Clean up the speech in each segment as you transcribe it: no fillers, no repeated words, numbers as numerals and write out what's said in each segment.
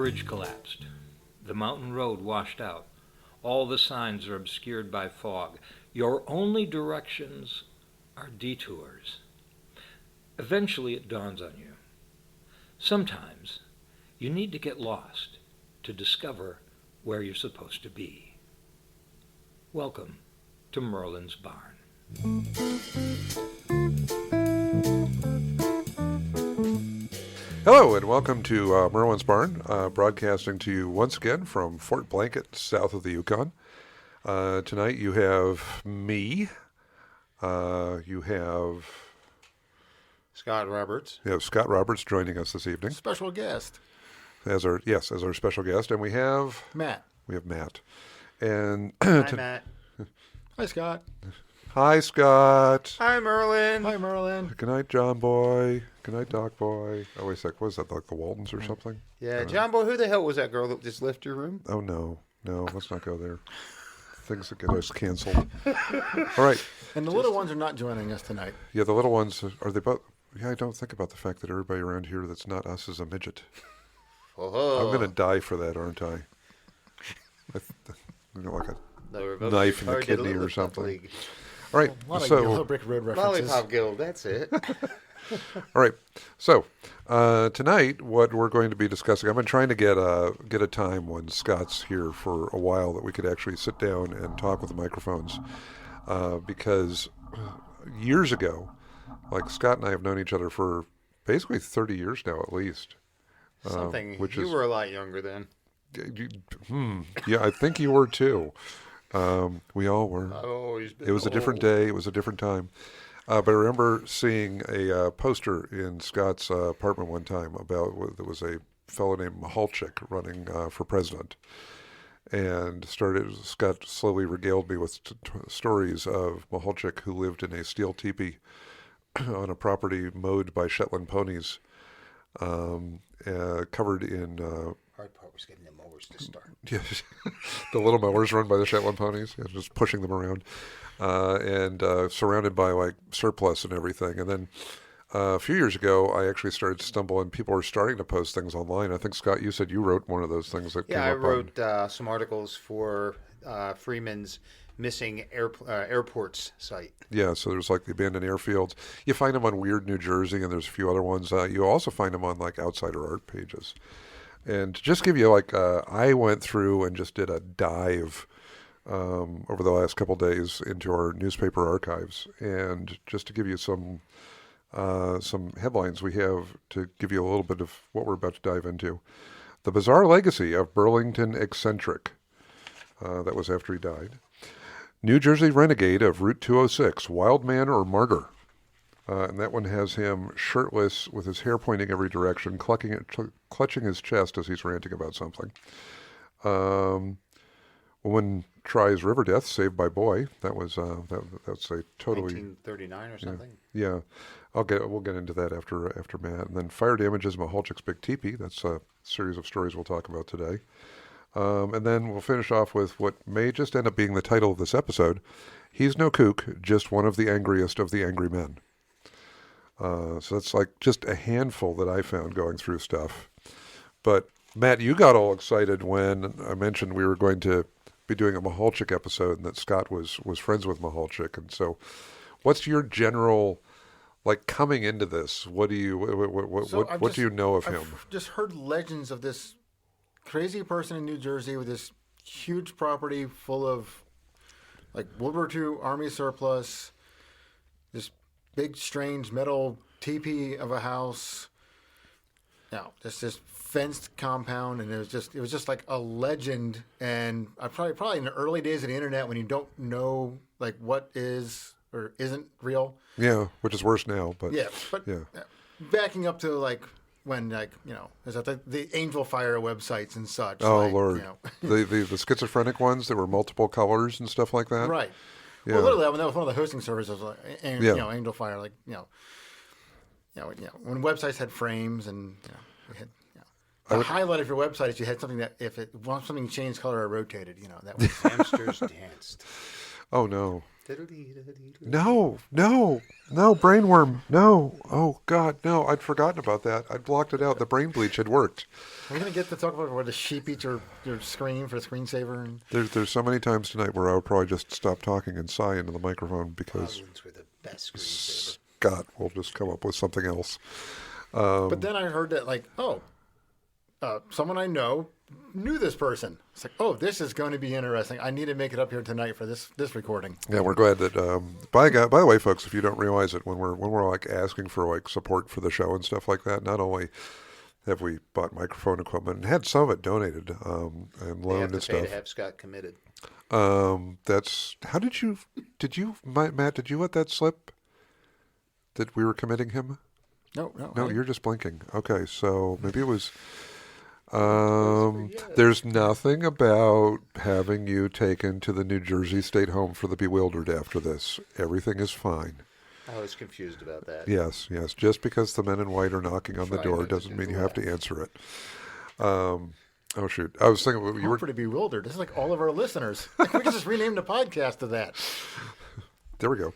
bridge collapsed. The mountain road washed out. All the signs are obscured by fog. Your only directions are detours. Eventually it dawns on you. Sometimes you need to get lost to discover where you're supposed to be. Welcome to Merlin's Barn. Hello and welcome to Merlin's Barn, broadcasting to you once again from Fort Blanket, south of the Yukon. Tonight you have me, you have Scott Roberts. Scott Roberts joining us this evening. Special guest. As our special guest, and we have Matt. And Hi, Matt. Hi, Scott. Hi, Scott. Hi, Merlin. Hi, Merlin. Good night, John Boy. Good night, Doc Boy. Oh, wait a sec. What is that, like the Waltons or something? Yeah, John Boy, who the hell was that girl that just left your room? Oh, no, let's not go there. Things that get us canceled. All right. And the little ones are not joining us tonight. Yeah, the little ones, are they both? Yeah, I don't think about the fact that everybody around here that's not us is a midget. Oh. I'm going to die for that, aren't I? Like a knife in the kidney or something. All right. A lot of Yellow Brick Road references. Lollipop Guild, that's it. All right. So tonight, what we're going to be discussing, I've been trying to get a time when Scott's here for a while that we could actually sit down and talk with the microphones, because years ago, like Scott and I have known each other for basically 30 years now at least. Which you were a lot younger then. Yeah, I think you were too. We all were. I've always been It was a different day. It was a different time. But I remember seeing a poster in Scott's apartment one time about there was a fellow named Mahalchik running for president. And Scott slowly regaled me with stories of Mahalchik, who lived in a steel teepee on a property mowed by Shetland ponies, covered in... Hard part was getting the mowers to start. Yeah, the little mowers run by the Shetland ponies, just pushing them around, and surrounded by like surplus and everything. And then a few years ago, I actually started to stumble, and people were starting to post things online. I think, Scott, you said you wrote one of those things that came up. Yeah, I wrote some articles for Freeman's missing airports site. Yeah, so there's like the abandoned airfields. You find them on Weird New Jersey, and there's a few other ones. You also find them on like Outsider Art pages. And to just give you I went through and just did a dive over the last couple days into our newspaper archives, and just to give you some headlines we have to give you a little bit of what we're about to dive into. The bizarre legacy of Burlington eccentric. That was after he died. New Jersey renegade of Route 206, wild man or martyr. And that one has him shirtless with his hair pointing every direction, clutching his chest as he's ranting about something. Woman tries river death, saved by boy. That was that's a totally 1939 or something. Yeah. We'll get into that after Matt. And then fire damages Mahalchik's big teepee. That's a series of stories we'll talk about today. And then we'll finish off with what may just end up being the title of this episode. He's no kook, just one of the angriest of the angry men. So that's like just a handful that I found going through stuff. But Matt, you got all excited when I mentioned we were going to be doing a Mahalchik episode and that Scott was friends with Mahalchik. And so what's your general, like, coming into this? What do you know of him? I've just heard legends of this crazy person in New Jersey with this huge property full of like World War II Army surplus, this big, strange metal teepee of a house. No, just this fenced compound, and it was just like a legend. And I probably in the early days of the internet, when you don't know like what is or isn't real. Yeah, which is worse now. But yeah. Backing up to like when there's the Angel Fire websites and such. Oh like, Lord, the schizophrenic ones that were multiple colors and stuff like that. Right. Yeah. Well, literally, that was one of the hosting services, like, Angel Fire, like, when websites had frames and, we had, the highlight of your website is you had something that if something changed color or rotated, that was Hamsters danced. Oh, no. No. No, brainworm. No. Oh, God, no. I'd forgotten about that. I'd blocked it out. The brain bleach had worked. We're going to get to talk about where the sheep eats your screen for the screensaver. And There's so many times tonight where I would probably just stop talking and sigh into the microphone because Goblins were the best screensaver. Scott will just come up with something else. but then I heard that, like, someone I know knew this person. It's like, oh, this is going to be interesting. I need to make it up here tonight for this recording. Yeah, we're glad that. By the way, folks, if you don't realize it, when we're like asking for like support for the show and stuff like that, not only have we bought microphone equipment and had some of it donated and They have loaned to and pay stuff. to have Scott committed. That's how did you Matt? Did you let that slip? That we were committing him? No, No, I- you're just blinking. Okay, so maybe it was. There's nothing about having you taken to the New Jersey State Home for the Bewildered after this. Everything is fine. I was confused about that. Yes. Just because the men in white are knocking on the Try door not to doesn't do mean the you have to laugh. answer it. Oh shoot! I was thinking you I'm were. pretty bewildered. This is like all of our listeners. We could just rename the podcast to that. There we go.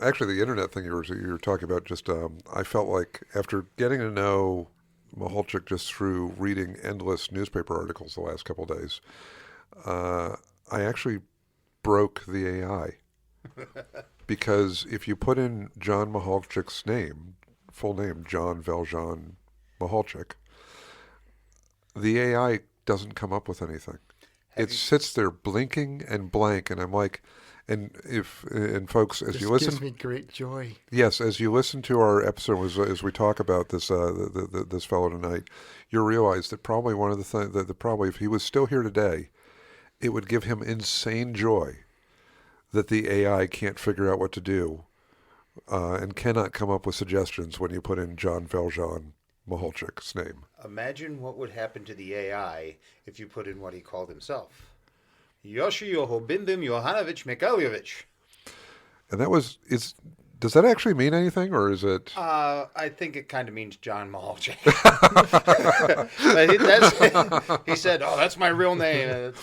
Actually, the internet thing you were talking about, just I felt like after getting to know Mahalchik just through reading endless newspaper articles the last couple of days, I actually broke the AI because if you put in John Mahalchik's name, full name John Valjean Mahalchik, the AI doesn't come up with anything. It sits there blinking and blank, and I'm like, and folks, as This you listen, gives me great joy. yes, as you listen to our episode, as we talk about this this fellow tonight, you'll realize that probably one of the things that probably if he was still here today, it would give him insane joy that the AI can't figure out what to do and cannot come up with suggestions when you put in John Valjean Mahalchik's name. Imagine what would happen to the AI if you put in what he called himself. Yoshi Yohobindim Yohanovich Mikhailovich. And that was does that actually mean anything, or is it? I think it kind of means John Mahalchik. But he said, "Oh, that's my real name."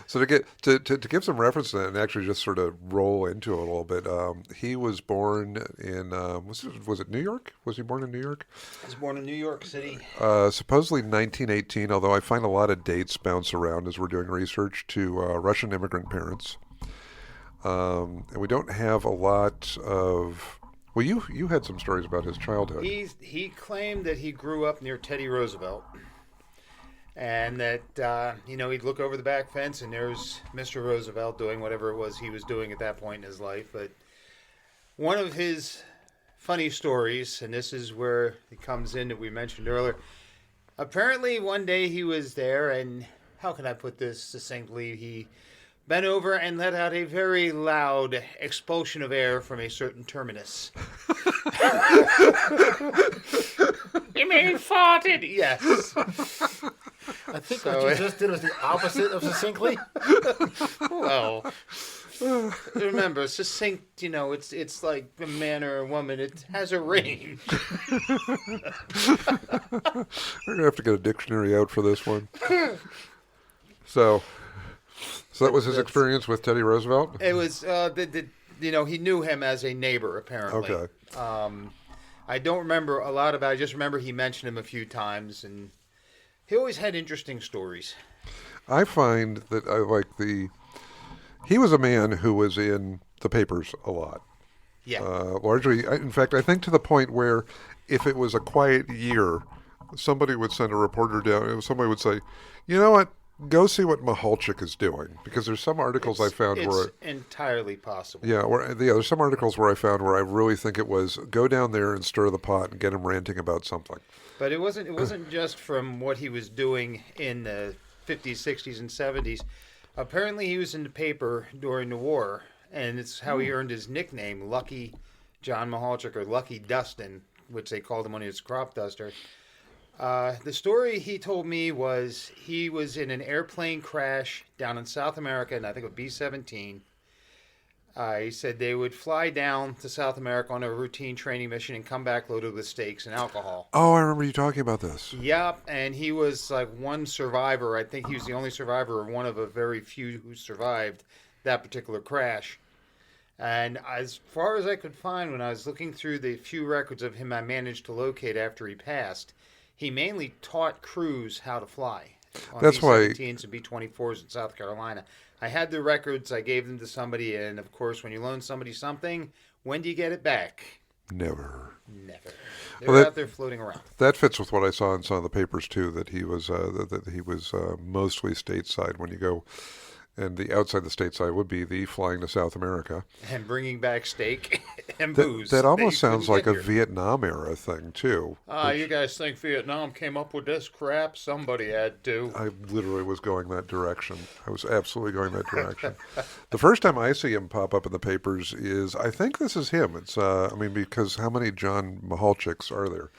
So to get to give some reference to that and actually just sort of roll into it a little bit, he was born in was it New York? Was he born in New York? He was born in New York City. Supposedly 1918, although I find a lot of dates bounce around as we're doing research to Russian immigrant parents. And we don't have a lot of. Well, you had some stories about his childhood. He claimed that he grew up near Teddy Roosevelt, and that he'd look over the back fence and there's Mr. Roosevelt doing whatever it was he was doing at that point in his life. But one of his funny stories, and this is where it comes in that we mentioned earlier. Apparently, one day he was there, and how can I put this succinctly? He bent over and let out a very loud expulsion of air from a certain terminus. You may have farted. Yes. I think what you just did was the opposite of succinctly. Well, remember, succinct, it's like a man or a woman. It has a range. We're gonna have to get a dictionary out for this one. So that was his experience with Teddy Roosevelt. It was, he knew him as a neighbor, apparently. Okay. I don't remember a lot about it. I just remember he mentioned him a few times, and he always had interesting stories. I find that I like he was a man who was in the papers a lot. Yeah. Largely, in fact, I think to the point where if it was a quiet year, somebody would send a reporter down. Somebody would say, "You know what? Go see what Mahalchik is doing," because there's some articles I found it's where. entirely possible. Yeah, there's some articles where I found where I really think it was go down there and stir the pot and get him ranting about something. But it wasn't just from what he was doing in the 50s, 60s, and 70s. Apparently, he was in the paper during the war, and it's how he earned his nickname, Lucky John Mahalchik, or Lucky Dustin, which they called him when he was crop duster. The story he told me was he was in an airplane crash down in South America, and I think it was B-17. He said they would fly down to South America on a routine training mission and come back loaded with steaks and alcohol. Oh, I remember you talking about this. Yep, and he was like one survivor. I think he was the only survivor, or one of a very few who survived that particular crash. And as far as I could find, when I was looking through the few records of him I managed to locate after he passed, he mainly taught crews how to fly on That's why- B-17s and B-24s in South Carolina. I had the records. I gave them to somebody. And, of course, when you loan somebody something, when do you get it back? Never. Never. They're Well, that- out there floating around. That fits with what I saw in some of the papers too. That he was mostly stateside. When you go, and the outside the stateside would be the flying to South America. And bringing back steak and That, booze. that almost you sounds couldn't like get a here. Vietnam era thing too. You guys think Vietnam came up with this crap? Somebody had to. I literally was going that direction. I was absolutely going that direction. The first time I see him pop up in the papers is, I think this is him. It's, because how many John Mahalchiks are there?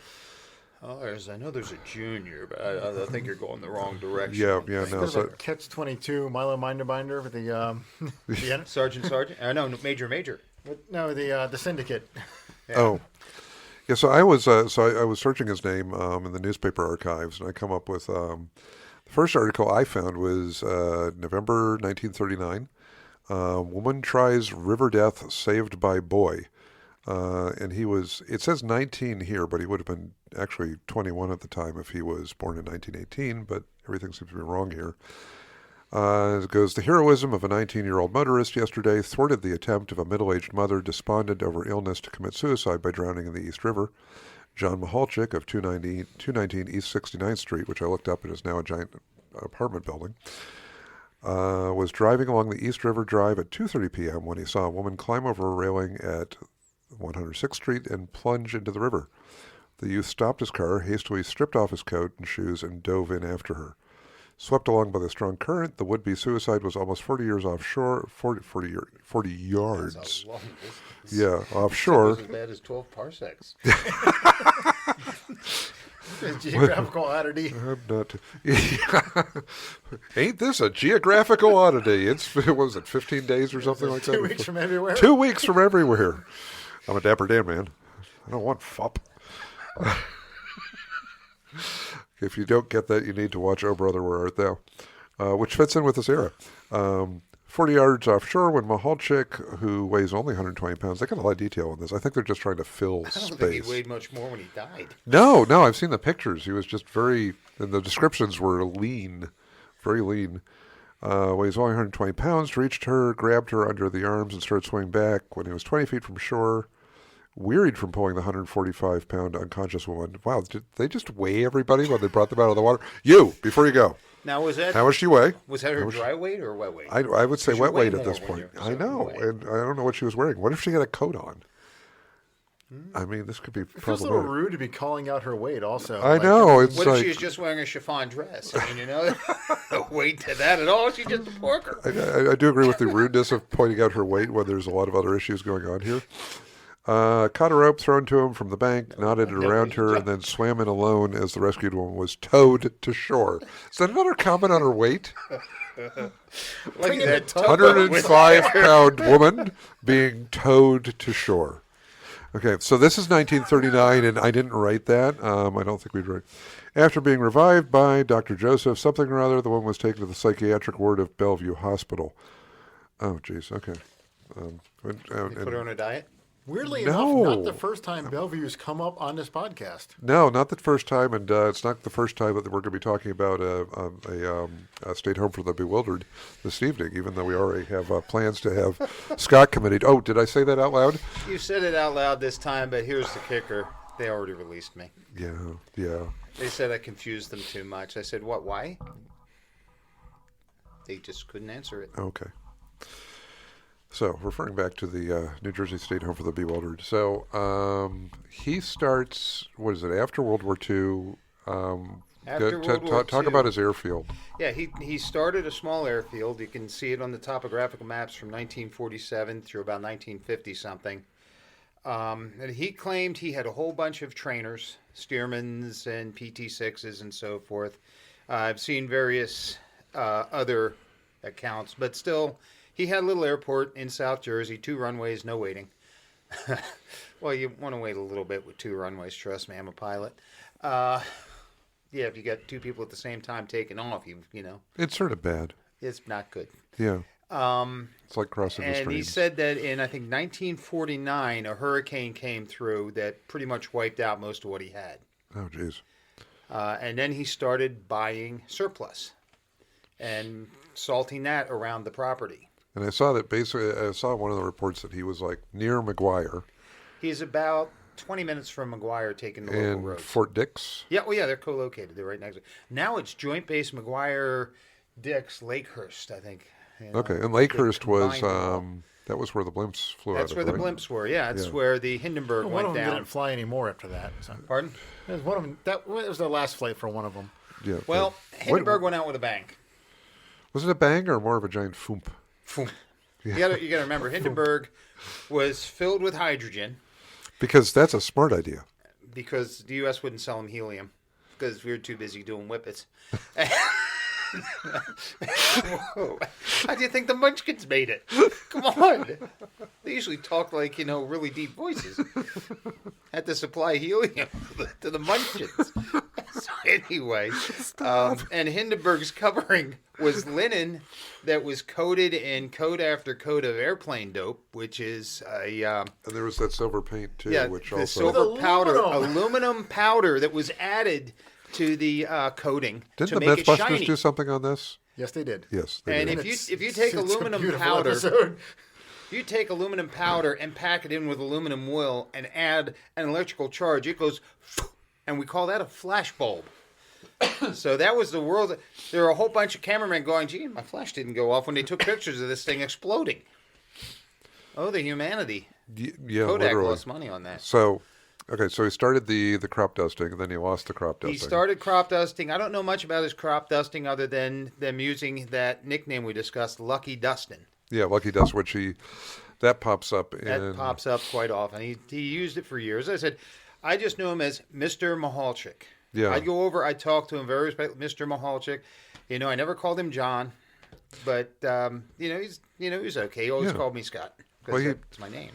Oh, I know there's a junior, but I think you're going the wrong direction. Yeah, no. There's So, a Catch-22 Milo Binder with the Sergeant. No, Major. the Syndicate. oh, yeah. So I was searching his name in the newspaper archives, and I come up with the first article I found was November 1939. Woman tries river death saved by boy. And he was, it says 19 here, but he would have been actually 21 at the time if he was born in 1918, but everything seems to be wrong here. It goes, the heroism of a 19-year-old motorist yesterday thwarted the attempt of a middle-aged mother despondent over illness to commit suicide by drowning in the East River. John Mahalchik of 219 East 69th Street, which I looked up and is now a giant apartment building, was driving along the East River Drive at 2:30 p.m. when he saw a woman climb over a railing at 106th Street and plunge into the river. The youth stopped his car, hastily stripped off his coat and shoes, and dove in after her. Swept along by the strong current, the would-be suicide was almost 40 yards offshore. 40 yards. That's a long distance. Yeah, offshore. Almost as bad as 12 parsecs. Geographical oddity. I'm not. Ain't this a geographical oddity? What was it, 15 days or something like that? 2 weeks from everywhere. 2 weeks from everywhere. I'm a Dapper Dan man. I don't want FUP. If you don't get that, you need to watch Oh Brother, Where Art Thou? Which fits in with this era. 40 yards offshore when Mahalchik, who weighs only 120 pounds, they got a lot of detail on this. I think they're just trying to fill I don't space. think he weighed much more when he died. No, I've seen the pictures. He was just and the descriptions were lean, very lean. Weighs only 120 pounds, reached her, grabbed her under the arms, and started swimming back. When he was 20 feet from shore, wearied from pulling the 145-pound unconscious woman. Wow, did they just weigh everybody when they brought them out of the water? You, before you go. Now, was that How much do you weigh? was that her dry weight or wet weight? I would say 'Cause you wet weigh weight at this more when point. you're I know, soaking wet. and I don't know what she was wearing. What if she had a coat on? I mean, this could be It feels a little problematic. rude to be calling out her weight also. I know. It's What if like, she was just wearing a chiffon dress? I mean, no weight to that at all. She's just a porker. I do agree with the rudeness of pointing out her weight when there's a lot of other issues going on here. Caught a rope thrown to him from the bank, knotted it around her, and then swam in alone as the rescued woman was towed to shore. Is that another comment on her weight? Like that 105-pound woman being towed to shore. Okay, so this is 1939, and I didn't write that. I don't think we'd write. After being revived by Dr. Joseph something or other, the woman was taken to the psychiatric ward of Bellevue Hospital. Oh, geez, okay. They put her on a diet. Weirdly No. enough, not the first time Bellevue's come up on this podcast. No, not the first time, and it's not the first time that we're going to be talking about a state home for the bewildered this evening, even though we already have plans to have Scott committed. Oh, did I say that out loud? You said it out loud this time, but here's the kicker. They already released me. Yeah. They said I confused them too much. I said, what, why? They just couldn't answer it. Okay. So, referring back to the New Jersey State Home for the Bewildered. So, he starts, what is it, after World War II? After World War Talk II. about his airfield. Yeah, he started a small airfield. You can see it on the topographical maps from 1947 through about 1950-something. And he claimed he had a whole bunch of trainers, steermans and PT-6s and so forth. I've seen various other accounts, but still, he had a little airport in South Jersey, 2 runways, no waiting. Well, you want to wait a little bit with 2 runways, trust me, I'm a pilot. Yeah, if you got 2 people at the same time taking off, you know, It's sort of bad. it's not good. Yeah. It's like crossing the And streams. he said that in, I think, 1949, a hurricane came through that pretty much wiped out most of what he had. Oh, geez. And then he started buying surplus and salting that around the property. And I saw that basically, I saw one of the reports that he was like near McGuire He's about 20 minutes from McGuire taking the local and roads. Fort Dix. Yeah, well, yeah, they're co-located. They're right next to. Now it's Joint Base McGuire, Dix, Lakehurst, I think. You know, Okay, and they Lakehurst was, combined them all. that was where the blimps flew That's out where of, the right? blimps were. Yeah, it's Yeah. where the Hindenburg One went of them down. didn't fly anymore after that. So. Pardon? There's one of them. That was their last flight for one of them. Yeah. Well, yeah. Hindenburg went out with a bang. Was it a bang or more of a giant foomp? You got to remember, Hindenburg was filled with hydrogen Because that's a smart idea. because the U.S. wouldn't sell him helium because we were too busy doing whippets. Whoa. How do you think the Munchkins made it? Come on. They usually talk like, really deep voices. Had to supply helium to the Munchkins. So anyway, and Hindenburg's covering was linen that was coated in coat after coat of airplane dope, which is a... And there was that silver paint, too, Yeah, which the also... silver powder, Aluminum. aluminum powder that was added to the coating Didn't to the make it Mythbusters shiny. do something on this? Yes, they did. Yes, they And did. if you take It's a aluminum beautiful powder, episode. you take aluminum powder and pack it in with aluminum oil and add an electrical charge, it goes, and we call that a flash bulb. So that was the world. There were a whole bunch of cameramen going, gee, my flash didn't go off when they took pictures of this thing exploding. Oh, the humanity. Yeah, Kodak literally. lost money on that. So, okay, so he started the crop dusting, and then he lost the crop dusting. He started crop dusting. I don't know much about his crop dusting other than them using that nickname we discussed, Lucky Dustin. Yeah, Lucky Dust, which that pops up in... That pops up quite often. He used it for years. I said, I just knew him as Mr. Mahalchik. Yeah. I'd go over, I'd talk to him very respectfully, Mr. Mahalchik. I never called him John, but he's okay. He always Yeah. called me Scott because Well, that's my name.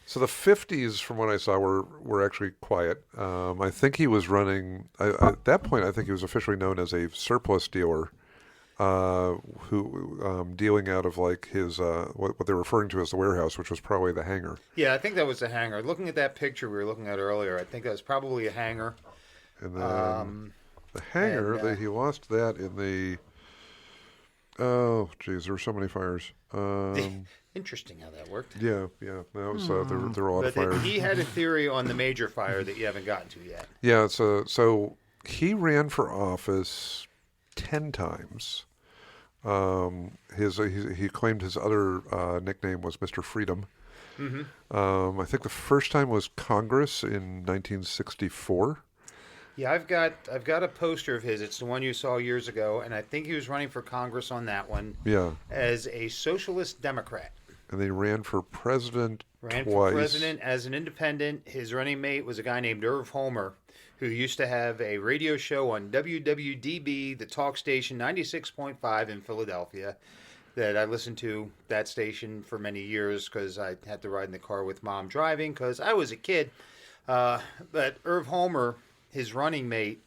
So the 50s, from what I saw, were actually quiet. I think he was running... at that point, I think he was officially known as a surplus dealer, who dealing out of like his what they're referring to as the warehouse, which was probably the hangar. Yeah, I think that was a hangar. Looking at that picture we were looking at earlier, I think that was probably a hangar. And then the hangar, and, he lost that in the... Oh, geez, there were so many fires. Interesting how that worked. Yeah. That was there were a lot of But fires. he had a theory on the major fire that you haven't gotten to yet. Yeah, so he ran for office 10 times. He claimed his other nickname was Mr. Freedom. Mm-hmm. I think the first time was Congress in 1964. Yeah, I've got a poster of his. It's the one you saw years ago, and I think he was running for Congress on that one. Yeah, As a socialist Democrat. and they ran for president Ran twice. for president as an independent. His running mate was a guy named Irv Homer, who used to have a radio show on WWDB, the talk station 96.5 in Philadelphia, that I listened to that station for many years because I had to ride in the car with Mom driving because I was a kid. But Irv Homer, his running mate,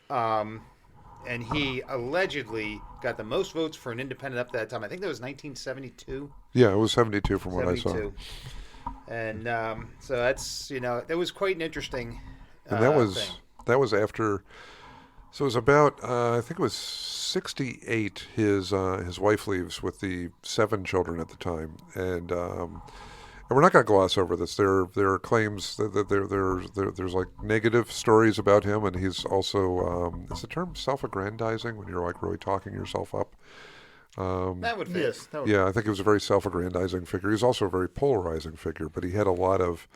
and he allegedly got the most votes for an independent up to that time. I think that was 1972. Yeah, it was 72 from what I saw. 72. And so that's, that was quite an interesting And that was thing. that was after. So it was about I think it was 68. His wife leaves with the 7 children at the time, and we're not going to gloss over this. There are claims that there's like negative stories about him, and he's also is the term self-aggrandizing when you're like really talking yourself up. That would fit. Yes. That was, Yeah, I think he was a very self-aggrandizing figure. He's also a very polarizing figure, but he had a lot of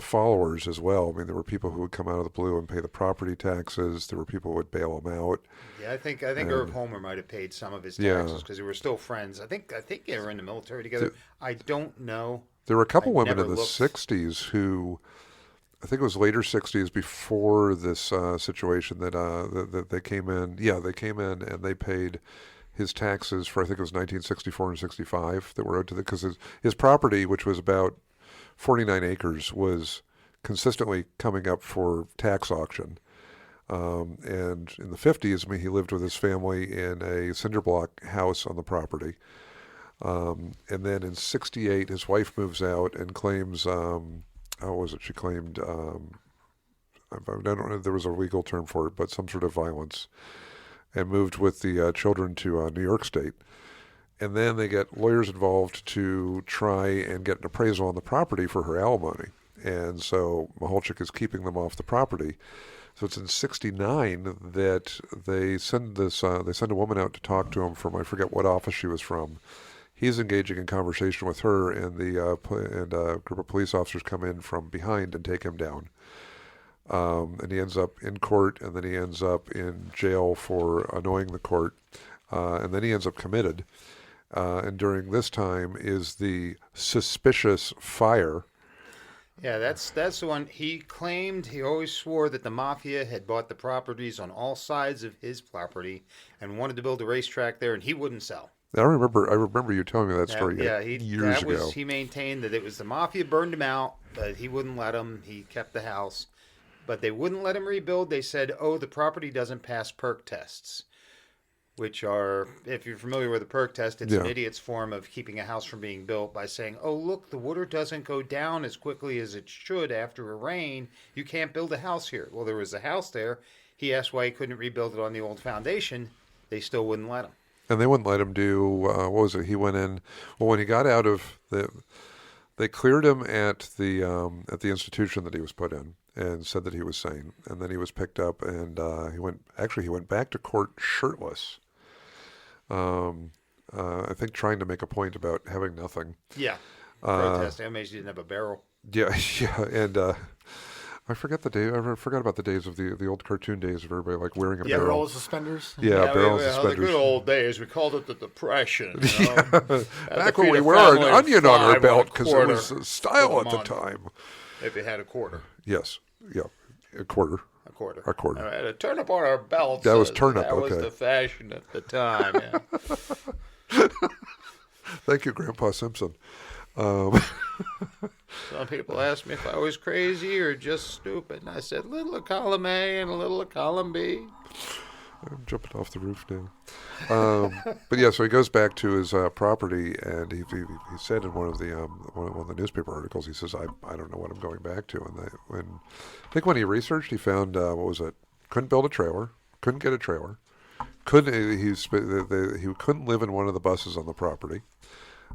followers as well. I mean, there were people who would come out of the blue and pay the property taxes. There were people who would bail him out. Yeah, I think Irv Homer might have paid some of his Yeah. taxes because they were still friends. I think they were in the military together. I don't know. There were a couple I women never in the looked. 60s who, I think it was later 60s before this situation that they came in. Yeah, they came in and they paid his taxes for, I think it was 1964 and 65 that were owed to because his property, which was about 49 acres, was consistently coming up for tax auction. And in the 50s, he lived with his family in a cinder block house on the property. And then in '68, his wife moves out and claims, how was it? She claimed, I don't know if there was a legal term for it, but some sort of violence, and moved with the children to New York State. And then they get lawyers involved to try and get an appraisal on the property for her alimony. And so Mahalchik is keeping them off the property. So it's in '69 that they send a woman out to talk to him from, I forget what office she was from. He's engaging in conversation with her, and a group of police officers come in from behind and take him down. And he ends up in court, and then he ends up in jail for annoying the court, and then he ends up committed. And during this time is the suspicious fire. Yeah, that's the one. He claimed, he always swore that the mafia had bought the properties on all sides of his property and wanted to build a racetrack there, and he wouldn't sell. I remember you telling me that story years ago. He maintained that it was the mafia burned him out, but he wouldn't let him. He kept the house. But they wouldn't let him rebuild. They said, the property doesn't pass perk tests, which are, if you're familiar with a perk test, it's an idiot's form of keeping a house from being built by saying, look, the water doesn't go down as quickly as it should after a rain. You can't build a house here. Well, there was a house there. He asked why he couldn't rebuild it on the old foundation. They still wouldn't let him. And they wouldn't let him do, what was it? He went in, when he got out of they cleared him at the institution that he was put in and said that he was sane. And then he was picked up, and he went back to court shirtless. I think trying to make a point about having nothing. Yeah. Protest. Amazed he didn't have a barrel. Yeah, and I forgot about the days of the old cartoon days of everybody like wearing a barrel. Barrel suspenders. Yeah, barrel suspenders. The good old days. We called it the Depression. You know? Back when we wore an onion on our belt because it was style at the time. If you had a quarter. Yes. Yeah. A quarter. A quarter. A quarter. All right, a turnip on our belts. That was turnip. That was the fashion at the time. Yeah. Thank you, Grandpa Simpson. Some people asked me if I was crazy or just stupid, and I said little of column A and a little of column B. I'm jumping off the roof now. But yeah, so he goes back to his property, and he said in one of the newspaper articles, he says, I don't know what I'm going back to. And I think when he researched, he found what was it? Couldn't build a trailer, couldn't get a trailer, he couldn't live in one of the buses on the property.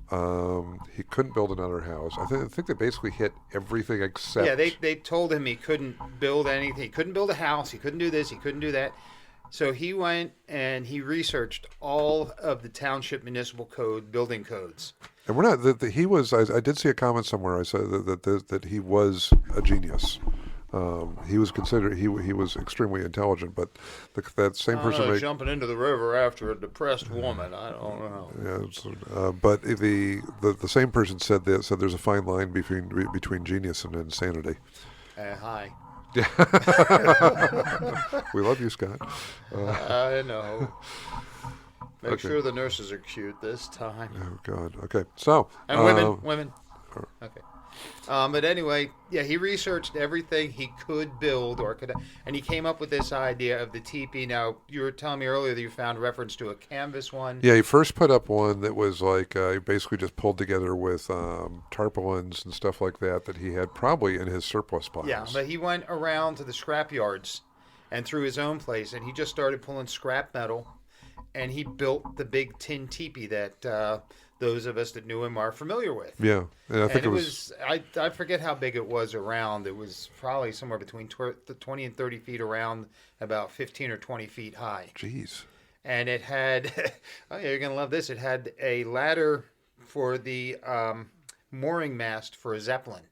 He couldn't build another house. I think they basically hit everything except. Yeah, they told him he couldn't build anything. He couldn't build a house. He couldn't do this. He couldn't do that. So he went and he researched all of the township municipal code building codes. And we're not. He was. I did see a comment somewhere. I said that he was a genius. He was considered. He was extremely intelligent, but that same person jumping into the river after a depressed woman. I don't know. Yeah, but the same person said there's a fine line between genius and insanity. Hi. Yeah. We love you, Scott. I know. Make sure the nurses are cute this time. Oh God. Okay. So. And women. Okay. But anyway, yeah, he researched everything he could build and he came up with this idea of the teepee. Now, you were telling me earlier that you found reference to a canvas one. Yeah, he first put up one that was like he basically just pulled together with tarpaulins and stuff like that he had probably in his surplus piles. Yeah, but he went around to the scrap yards and through his own place, and he just started pulling scrap metal, and he built the big tin teepee that those of us that knew him are familiar with. Yeah, and I think it was I forget how big it was around. It was probably somewhere between 20 and 30 feet around, about 15 or 20 feet high. Jeez. And it had, oh yeah, you're going to love this. It had a ladder for the mooring mast for a Zeppelin,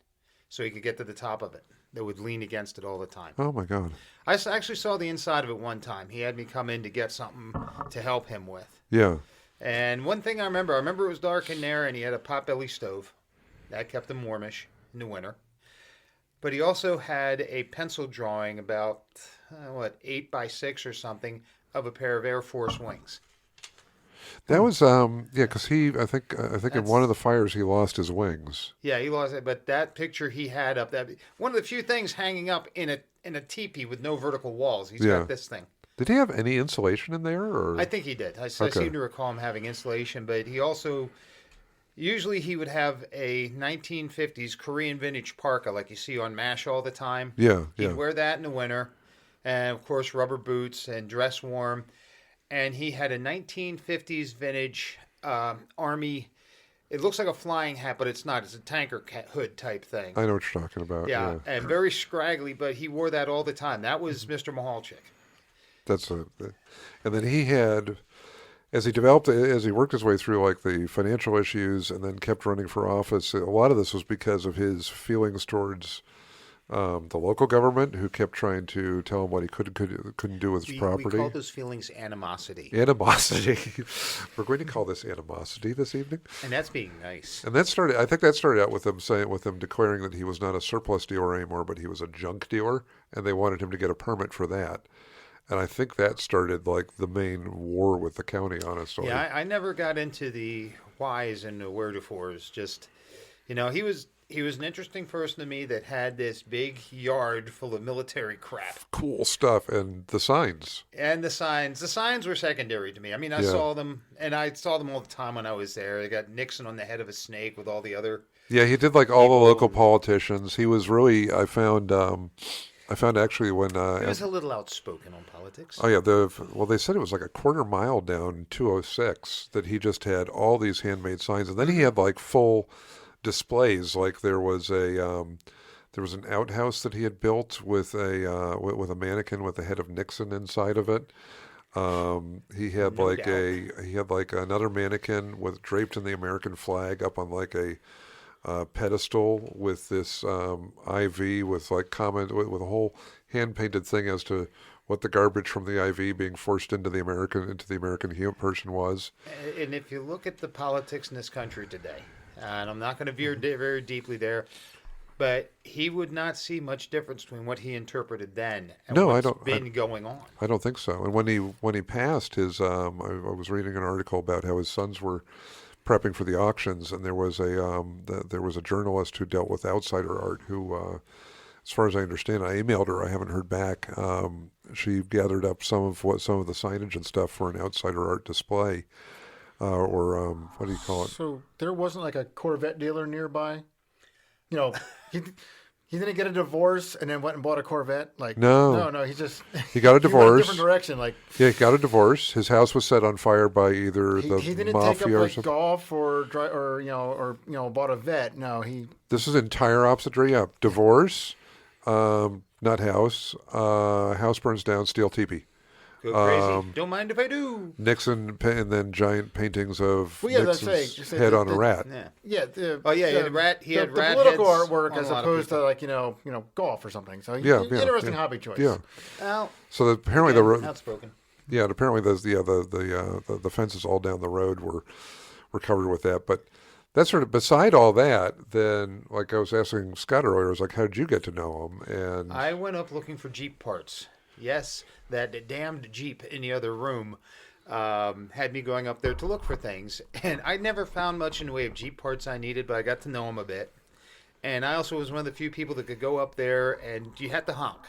so he could get to the top of it. That would lean against it all the time. Oh my God. I actually saw the inside of it one time. He had me come in to get something to help him with. Yeah. And one thing I remember it was dark in there, and he had a potbelly stove. That kept him warmish in the winter. But he also had a pencil drawing about, 8 by 6 or something, of a pair of Air Force wings. That was, because I think in one of the fires he lost his wings. Yeah, he lost it. But that picture he had up, one of the few things hanging up in a teepee with no vertical walls. He's got this thing. Did he have any insulation in there? Or? I think he did. I seem to recall him having insulation, but he also Usually he would have a 1950s Korean vintage parka like you see on MASH all the time. Yeah, He'd yeah. wear that in the winter. And, of course, rubber boots and dress warm. And he had a 1950s vintage Army. It looks like a flying hat, but it's not. It's a tanker hood type thing. I know what you're talking about. Yeah, and very scraggly, but he wore that all the time. That was Mr. Mahalchik. And then he had, as he worked his way through like the financial issues and then kept running for office, a lot of this was because of his feelings towards the local government, who kept trying to tell him what he couldn't do with his property. We call those feelings animosity. Animosity. We're going to call this animosity this evening. And that's being nice. And I think that started out with them declaring that he was not a surplus dealer anymore, but he was a junk dealer, and they wanted him to get a permit for that. And I think that started like the main war with the county, honestly. Yeah, I never got into the whys and the wherefores. Just, he was an interesting person to me that had this big yard full of military crap. Cool stuff. And the signs. And the signs. The signs were secondary to me. I mean, I saw them, and I saw them all the time when I was there. They got Nixon on the head of a snake with all the other... Yeah, he did like all the local politicians. He was really, I found actually when... he was a little outspoken on politics. Oh, yeah. They said it was like a quarter mile down 206 that he just had all these handmade signs. And then he had like full displays. Like there was an outhouse that he had built with a mannequin with the head of Nixon inside of it. He had another mannequin draped in the American flag up on like a pedestal with this IV with like comment with a whole hand painted thing as to what the garbage from the IV being forced into the American person was. And if you look at the politics in this country today, and I'm not going to veer very deeply there, but he would not see much difference between what he interpreted then and what's been going on. I don't think so. And when he passed his, I was reading an article about how his sons were prepping for the auctions, and there was a journalist who dealt with outsider art who, as far as I understand, I emailed her. I haven't heard back. She gathered up some of the signage and stuff for an outsider art display, or what do you call it? So there wasn't like a Corvette dealer nearby. He didn't get a divorce and then went and bought a Corvette. Like no, he got a divorce. He went a different direction. Like he got a divorce. His house was set on fire by either the he didn't mafia take up or like something. golf or bought a vet. No, he. This is entire opposite. Yeah, divorce, not house. House burns down. Steel teepee. Go crazy. Don't mind if I do. Nixon, and then giant paintings of Nixon's say head on a rat. Yeah. He had rat. He had the rat political heads artwork on as a lot of opposed to people. like golf or something. So interesting hobby choice. Yeah. Well, So apparently outspoken. Yeah, and apparently the fences all down the road were covered with that. But that's sort of beside all that. Then, like I was asking Scott earlier, I was like, how did you get to know him? And I went up looking for Jeep parts. Yes, that damned Jeep in the other room had me going up there to look for things. And I never found much in the way of Jeep parts I needed, but I got to know him a bit. And I also was one of the few people that could go up there, and you had to honk.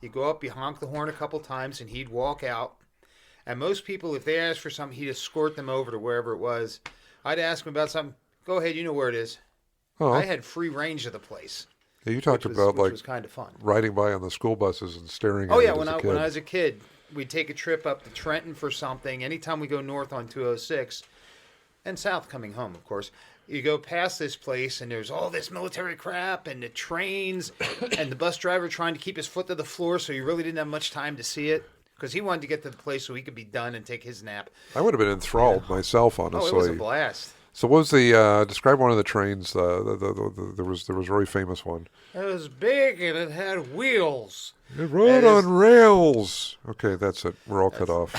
You go up, you honk the horn a couple times, and he'd walk out. And most people, if they asked for something, he'd escort them over to wherever it was. I'd ask him about something. Go ahead, you know where it is. Oh. I had free range of the place. Yeah, you talked about which was kind of fun. Riding by on the school buses and staring at Oh it yeah, as when a I kid. was a kid, we'd take a trip up to Trenton for something. Anytime we go north on 206, and south coming home, of course, you go past this place and there's all this military crap and the trains and the bus driver trying to keep his foot to the floor, so you really didn't have much time to see it because he wanted to get to the place so he could be done and take his nap. I would have been enthralled myself, honestly. Oh, it was a blast. So what was the describe one of the trains? There was a very famous one. It was big and it had wheels. It rode on rails. Okay, that's it. We're all cut off.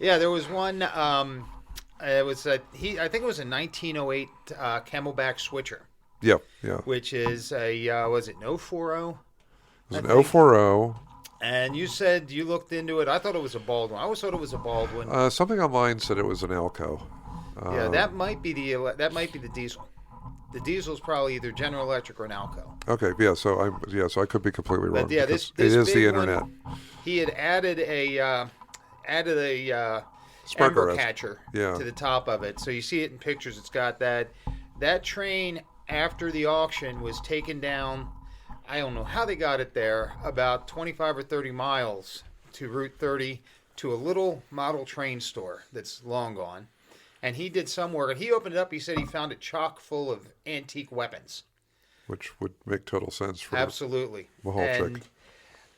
Yeah, there was one. It was I think it was a 1908 Camelback Switcher. Yeah. Which is a was it an 040? It was an 040. And you said you looked into it. I thought it was a Baldwin. I always thought it was a Baldwin. Something online said it was an Alco. Yeah, that might be the diesel. The diesel is probably either General Electric or an Alco. Okay, so I could be completely wrong. But yeah, this it is big the internet. One, he had added a Spark ember arrest. catcher Yeah. to the top of it. So you see it in pictures. It's got that. That train, after the auction, was taken down. I don't know how they got it there, about 25 or 30 miles to Route 30 to a little model train store that's long gone. And he did some work. And he opened it up. He said he found it chock full of antique weapons. Which would make total sense for Absolutely. Mahalchik.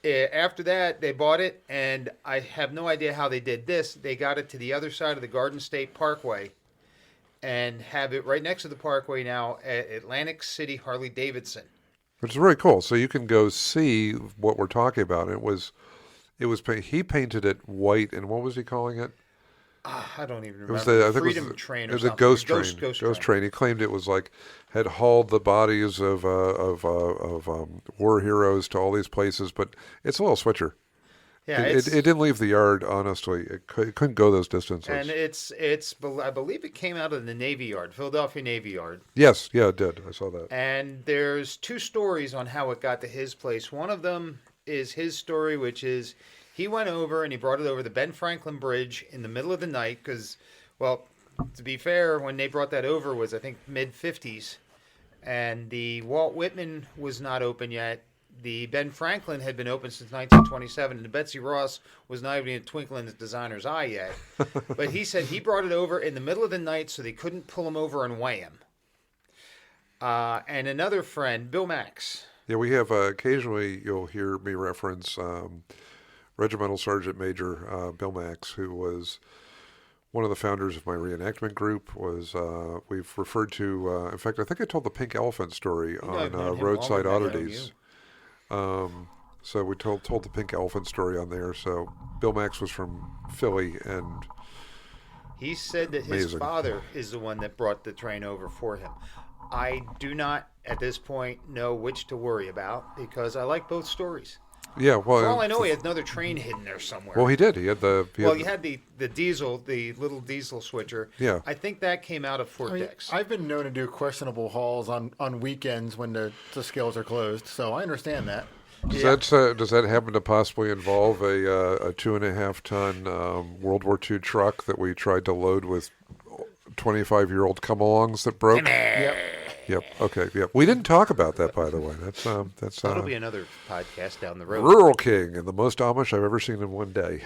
And after that, they bought it, and I have no idea how they did this. They got it to the other side of the Garden State Parkway and have it right next to the parkway now at Atlantic City Harley-Davidson. Which is very cool. So you can go see what we're talking about. He painted it white, and what was he calling it? I don't even It was remember. I think Freedom it was Train it or was a something. ghost train. Ghost train. He claimed it was had hauled the bodies of war heroes to all these places, but it's a little switcher. Yeah, It didn't leave the yard. Honestly, it couldn't go those distances. and I believe it came out of the Navy Yard, Philadelphia Navy Yard. Yes, yeah, it did. I saw that. And there's two stories on how it got to his place. One of them is his story, which is he went over and he brought it over the Ben Franklin Bridge in the middle of the night because, well, to be fair, when they brought that over was, I think, mid-50s. And the Walt Whitman was not open yet. The Ben Franklin had been open since 1927, and the Betsy Ross was not even a twinkle in the designer's eye yet. But he said he brought it over in the middle of the night so they couldn't pull him over and weigh him. And another friend, Bill Max. Yeah, we have occasionally you'll hear me reference Regimental Sergeant Major Bill Max, who was one of the founders of my reenactment group. We've referred to. In fact, I think I told the Pink Elephant story on Roadside Oddities. So we told the Pink Elephant story on there. So Bill Max was from Philly, and he said that his father is the one that brought the train over for him. I do not, at this point, know which to worry about because I like both stories. Yeah, well, for all I know, he had another train hidden there somewhere. Well, he did. He had the diesel, the little diesel switcher. Yeah, I think that came out of Fort Dix. I've been known to do questionable hauls on weekends when the scales are closed, so I understand that. Does that happen to possibly involve a 2.5 ton World War II truck that we tried to load with 25-year-old come-alongs that broke? Yep. Okay. Yep. We didn't talk about that, by the way. That'll be another podcast down the road. Rural King and the most Amish I've ever seen in one day.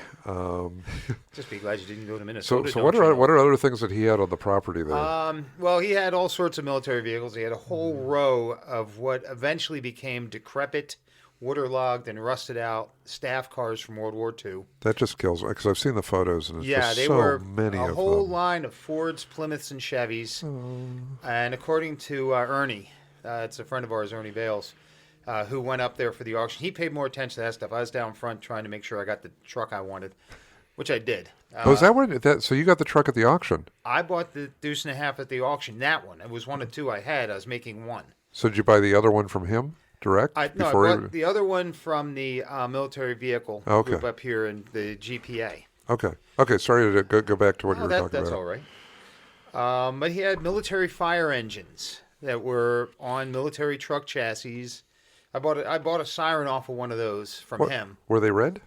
Just be glad you didn't go to Minnesota. So what are other things that he had on the property there? Well, he had all sorts of military vehicles. He had a whole row of what eventually became decrepit, waterlogged, and rusted out staff cars from World War II. That just kills me because I've seen the photos and it's just they so were many of them. A whole line of Fords, Plymouths, and Chevys. And according to Ernie, it's a friend of ours, Ernie Bales, who went up there for the auction. He paid more attention to that stuff. I was down front trying to make sure I got the truck I wanted, which I did. Is that what? So you got the truck at the auction? I bought the Deuce and a Half at the auction. That one. It was one of two I had. I was making one. So did you buy the other one from him? Direct? I bought the other one from the military vehicle group up here in the GPA. Okay. Sorry to go back to what you were talking that's about. That's all right. But he had military fire engines that were on military truck chassis. I bought a siren off of one of those from him. Were they red?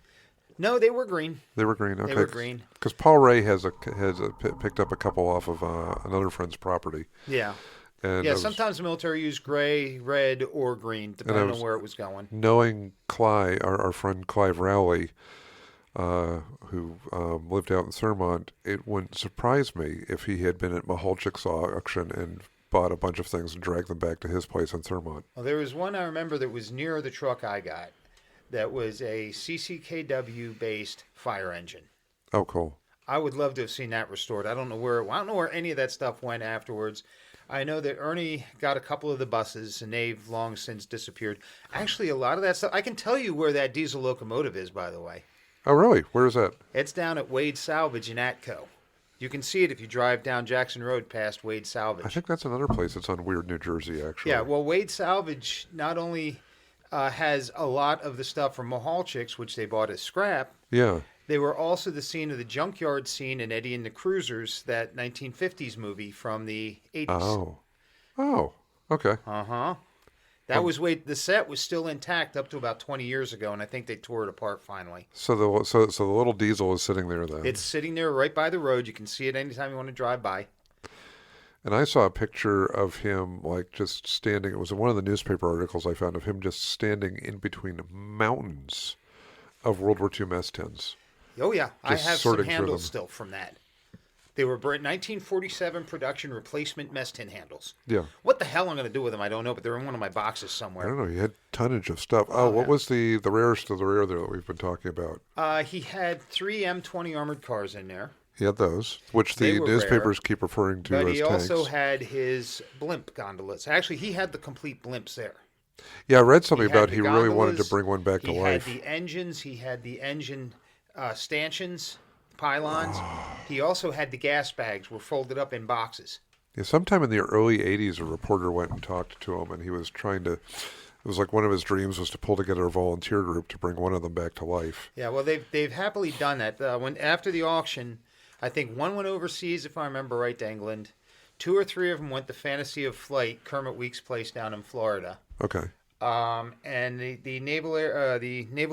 No, they were green. They were green. Okay. They were green. Because Paul Ray has picked up a couple off of another friend's property. Yeah. And sometimes the military used gray, red, or green, depending on where it was going. Knowing Clive, our friend Clive Rowley, who lived out in Thurmont, it wouldn't surprise me if he had been at Mahalchik's auction and bought a bunch of things and dragged them back to his place in Thurmont. Well, there was one I remember that was near the truck I got that was a CCKW-based fire engine. Oh, cool. I would love to have seen that restored. I don't know where any of that stuff went afterwards. I know that Ernie got a couple of the buses, and they've long since disappeared. Actually, a lot of that stuff, I can tell you where that diesel locomotive is, by the way. Oh, really? Where is that? It's down at Wade Salvage in Atco. You can see it if you drive down Jackson Road past Wade Salvage. I think that's another place that's on Weird, New Jersey, actually. Yeah, well, Wade Salvage not only has a lot of the stuff from Mahalchik's, which they bought as scrap. Yeah. They were also the scene of the junkyard scene in Eddie and the Cruisers, that 1950s movie from the 80s. Oh, okay. Uh-huh. That was the set was still intact up to about 20 years ago, and I think they tore it apart finally. So the little diesel is sitting there then. It's sitting there right by the road. You can see it anytime you want to drive by. And I saw a picture of him like just standing. It was in one of the newspaper articles I found of him just standing in between mountains of World War II mess tins. Oh yeah, I Just have some sorting through handles them. still from that. They were 1947 production replacement mess tin handles. Yeah. What the hell I'm going to do with them, I don't know, but they're in one of my boxes I somewhere. don't know. He had tonnage of stuff. Oh, what was the rarest of the rare there that we've been talking about? He had 3 M20 armored cars in there, He had those, which They the were newspapers keep referring to but as he tanks. also had his blimp gondolas. Actually, he had the complete blimps there. Yeah, I read something He had about the he really wanted to gondolas, bring one back to life. He had the engines. He had the engine stanchions, pylons. He also had the gas bags were folded up in boxes. Yeah, sometime in the early 80s, a reporter went and talked to him, and he was trying to... It was like one of his dreams was to pull together a volunteer group to bring one of them back to life. Yeah, well, they've happily done that. After the auction, I think one went overseas, if I remember right, to England. 2 or 3 of them went to Fantasy of Flight, Kermit Week's place down in Florida. Okay. And the Naval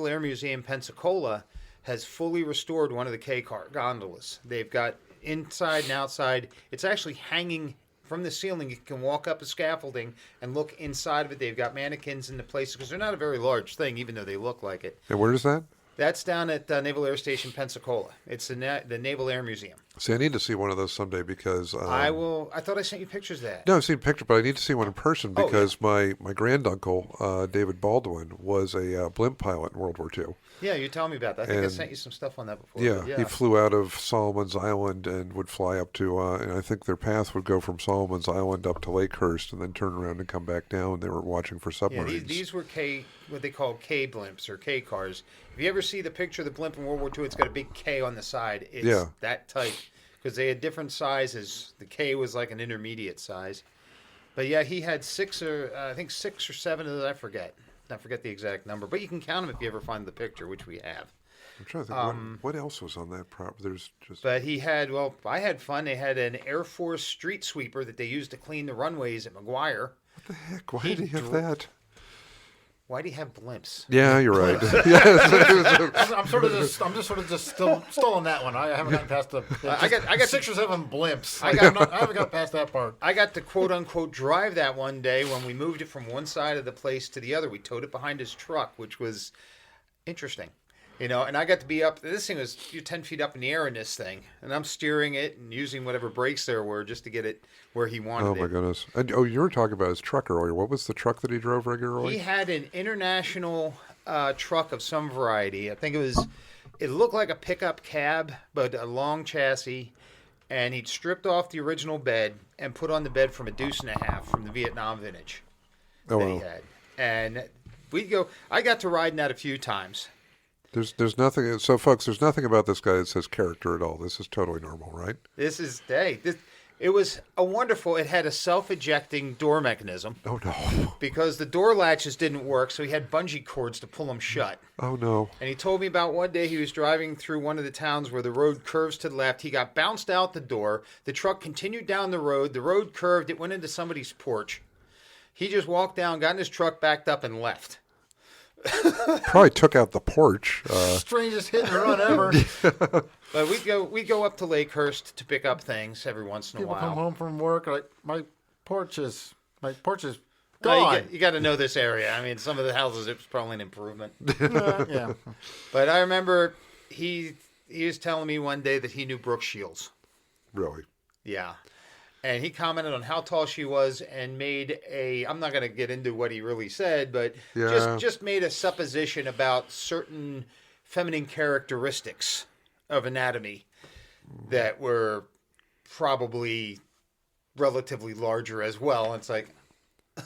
Air Museum Pensacola has fully restored one of the K car gondolas. They've got inside and outside. It's actually hanging from the ceiling. You can walk up the scaffolding and look inside of it. They've got mannequins in the place because they're not a very large thing, even though they look like it. And where is that? That's down at Naval Air Station Pensacola. It's the Naval Air Museum. See, I need to see one of those someday because... I thought I sent you pictures of that. No, I've seen pictures, but I need to see one in person Oh, because my granduncle, David Baldwin, was a blimp pilot in World War II. Yeah, you tell me about that. I think I And- sent you some stuff on that before. Yeah, but he flew out of Solomon's Island and would fly up to, and I think their path would go from Solomon's Island up to Lakehurst and then turn around and come back down. They were watching for Yeah, submarines. these were what they call K blimps or K cars. If you ever see the picture of the blimp in World War II, it's got a big K on the side. It's Yeah. that tight because they had different sizes. The K was like an intermediate size. But yeah, he had 6 or 7 of those. I forget the exact number, but you can count them if you ever find the picture, which we have. I'm trying to think, what else was on that prop? There's just... But he had, I had fun. They had an Air Force street sweeper that they used to clean the runways at McGuire. What the heck? Why did he have that? Why do you have blimps? Yeah, you're right. Yes. I'm just sort of still on that one. I haven't gotten past the. I got 6 or 7 blimps. I I haven't got past that part. I got to quote unquote drive that one day when we moved it from one side of the place to the other. We towed it behind his truck, which was interesting. And I got to be up. This thing was 10 feet up in the air in this thing, and I'm steering it and using whatever brakes there were just to get it where he wanted Oh, it. my goodness. And, you were talking about his truck earlier. What was the truck that he drove regularly? He had an international truck of some variety. I think it looked like a pickup cab, but a long chassis. And he'd stripped off the original bed and put on the bed from a deuce and a half from the Vietnam vintage Oh, that he wow. had. And I got to ride in that a few times. There's nothing... So, folks, there's nothing about this guy that says character at all. This is totally normal, right? It was a wonderful, it had a self-ejecting door mechanism Oh, no. because the door latches didn't work, so he had bungee cords to pull them shut. Oh, no. And he told me about one day he was driving through one of the towns where the road curves to the left. He got bounced out the door. The truck continued down the road curved. It went into somebody's porch. He just walked down, got in his truck, backed up, and left. Probably took out the porch. Strangest hit and run ever. But we go up to Lakehurst to pick up things every once in a People while. come home from work like my porch is Oh, gone. you got to know this area. I mean, some of the houses, it's probably an improvement. Yeah. But I remember he was telling me one day that he knew Brooke Shields. Really? Yeah. And he commented on how tall she was and made I'm not going to get into what he really said, but Yeah. just made a supposition about certain feminine characteristics of anatomy that were probably relatively larger as well. It's like,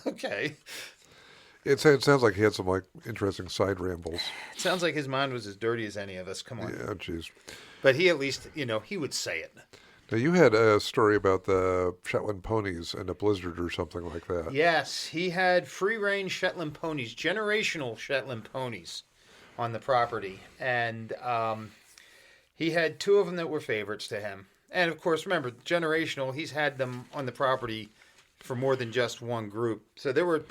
okay. It sounds like he had some interesting side rambles. It sounds like his mind was as dirty as any of us. Come on. Yeah, jeez. But he at least, he would say it. Now you had a story about the Shetland ponies and a blizzard or something like that. Yes, he had free-range Shetland ponies, generational Shetland ponies on the property. And he had 2 of them that were favorites to him. And, of course, remember, generational, he's had them on the property for more than just one group. So there were,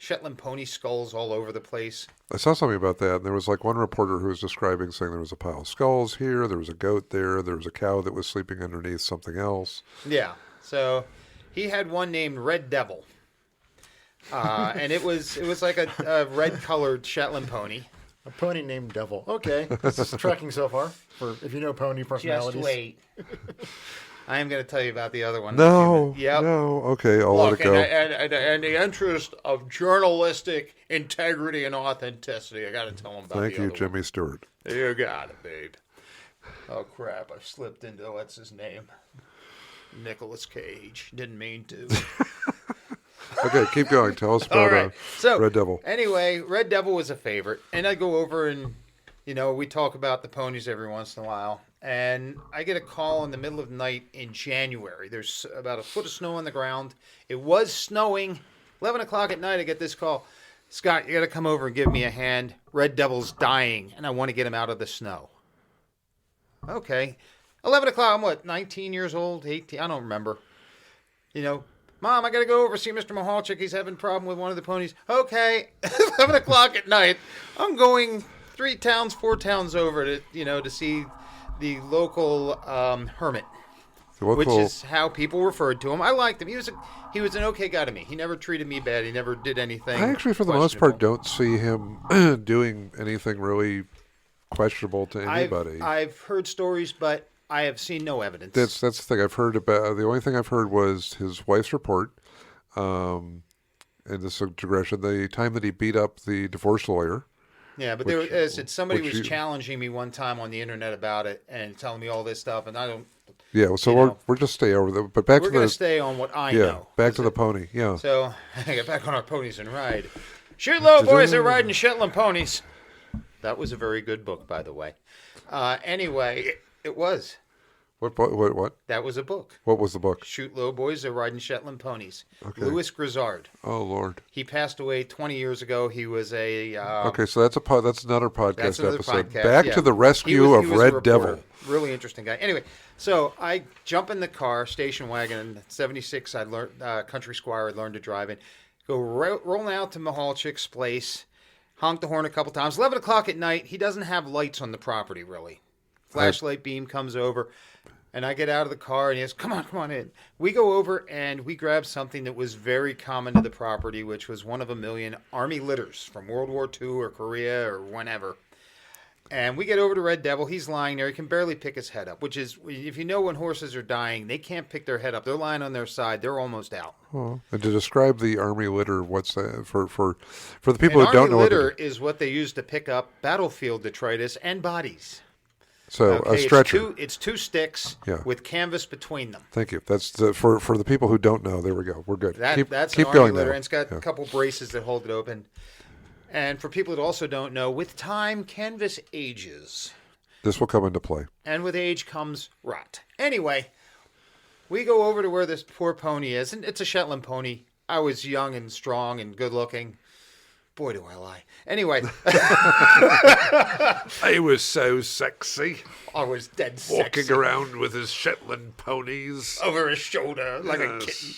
Shetland pony skulls all over the place. I saw something about that, and there was like one reporter who was describing saying there was a pile of skulls here, there was a goat there was a cow that was sleeping underneath something else. Yeah. So he had one named Red Devil. And it was like a red-colored Shetland pony. A pony named Devil. Okay, this is tracking so far. For if you know pony personalities. Just wait. I am going to tell you about the other one. No, Yep. no, okay, I'll let it go. And the interest of journalistic integrity and authenticity, I got to tell them about Thank the you, other Jimmy Stewart. one. You got it, babe. Oh, crap, I slipped into, what's his name? Nicolas Cage. Didn't mean to. Okay, keep going. Tell us All about right. So, Red Devil. Anyway, Red Devil was a favorite. And I go over and, we talk about the ponies every once in a while. And I get a call in the middle of the night in January. There's about a foot of snow on the ground. It was snowing. 11 o'clock at night, I get this call. Scott, you got to come over and give me a hand. Red Devil's dying, and I want to get him out of the snow. Okay. 11 o'clock, I'm what, 19 years old? 18? I don't remember. Mom, I got to go over see Mr. Mahalchik. He's having a problem with one of the ponies. Okay. 11 o'clock at night, I'm going 3 towns, 4 towns over to see the local hermit, which is how people referred to him. I liked him. He was an okay guy to me. He never treated me bad. He never did anything. I actually, for the most part, don't see him doing anything really questionable to anybody. I've heard stories, but I have seen no evidence. That's the thing I've heard about. The only thing I've heard was his wife's report, and this digression, the time that he beat up the divorce lawyer. Yeah, but somebody was challenging me one time on the internet about it and telling me all this stuff, and I don't. Yeah, so we're just stay over there, but we're going to stay on what I know. Back to the pony. Yeah. So get back on our ponies and ride. Shoot low, boys! They're riding Shetland ponies. That was a very good book, by the way. Anyway, it was. What? That was a book. What was the book? Shoot low, boys! They're riding Shetland ponies. Okay. Louis Grizzard. Oh Lord. He passed away 20 years ago. He was a. Okay, so that's another podcast episode. Podcast, Back to the rescue of Red Devil. Really interesting guy. Anyway, so I jump in the car, station wagon, in '76. I learned Country Squire. I learned to drive in. Go rolling out to Mahalchik's place. Honk the horn a couple times. 11 o'clock at night. He doesn't have lights on the property really. Flashlight beam comes over. And I get out of the car, and he says, come on in. We go over, and we grab something that was very common to the property, which was one of a million Army litters from World War II or Korea or whenever. And we get over to Red Devil. He's lying there. He can barely pick his head up, which is, if you know when horses are dying, they can't pick their head up. They're lying on their side. They're almost out. Oh, and to describe the Army litter, what's that? For the people who don't know, Army litter is what they use to pick up battlefield detritus and bodies. So a stretcher. It's two sticks with canvas between them. Thank you. That's for the people who don't know. There we go. We're good. That's keep an going Army litter, now. and it's got a couple braces that hold it open. And for people that also don't know, with time, canvas ages. This will come into play. And with age comes rot. Anyway, we go over to where this poor pony is, and it's a Shetland pony. I was young and strong and good looking. Boy, do I lie. Anyway. I was so sexy. I was dead sexy. Walking around with his Shetland ponies. Over his shoulder like a kitten.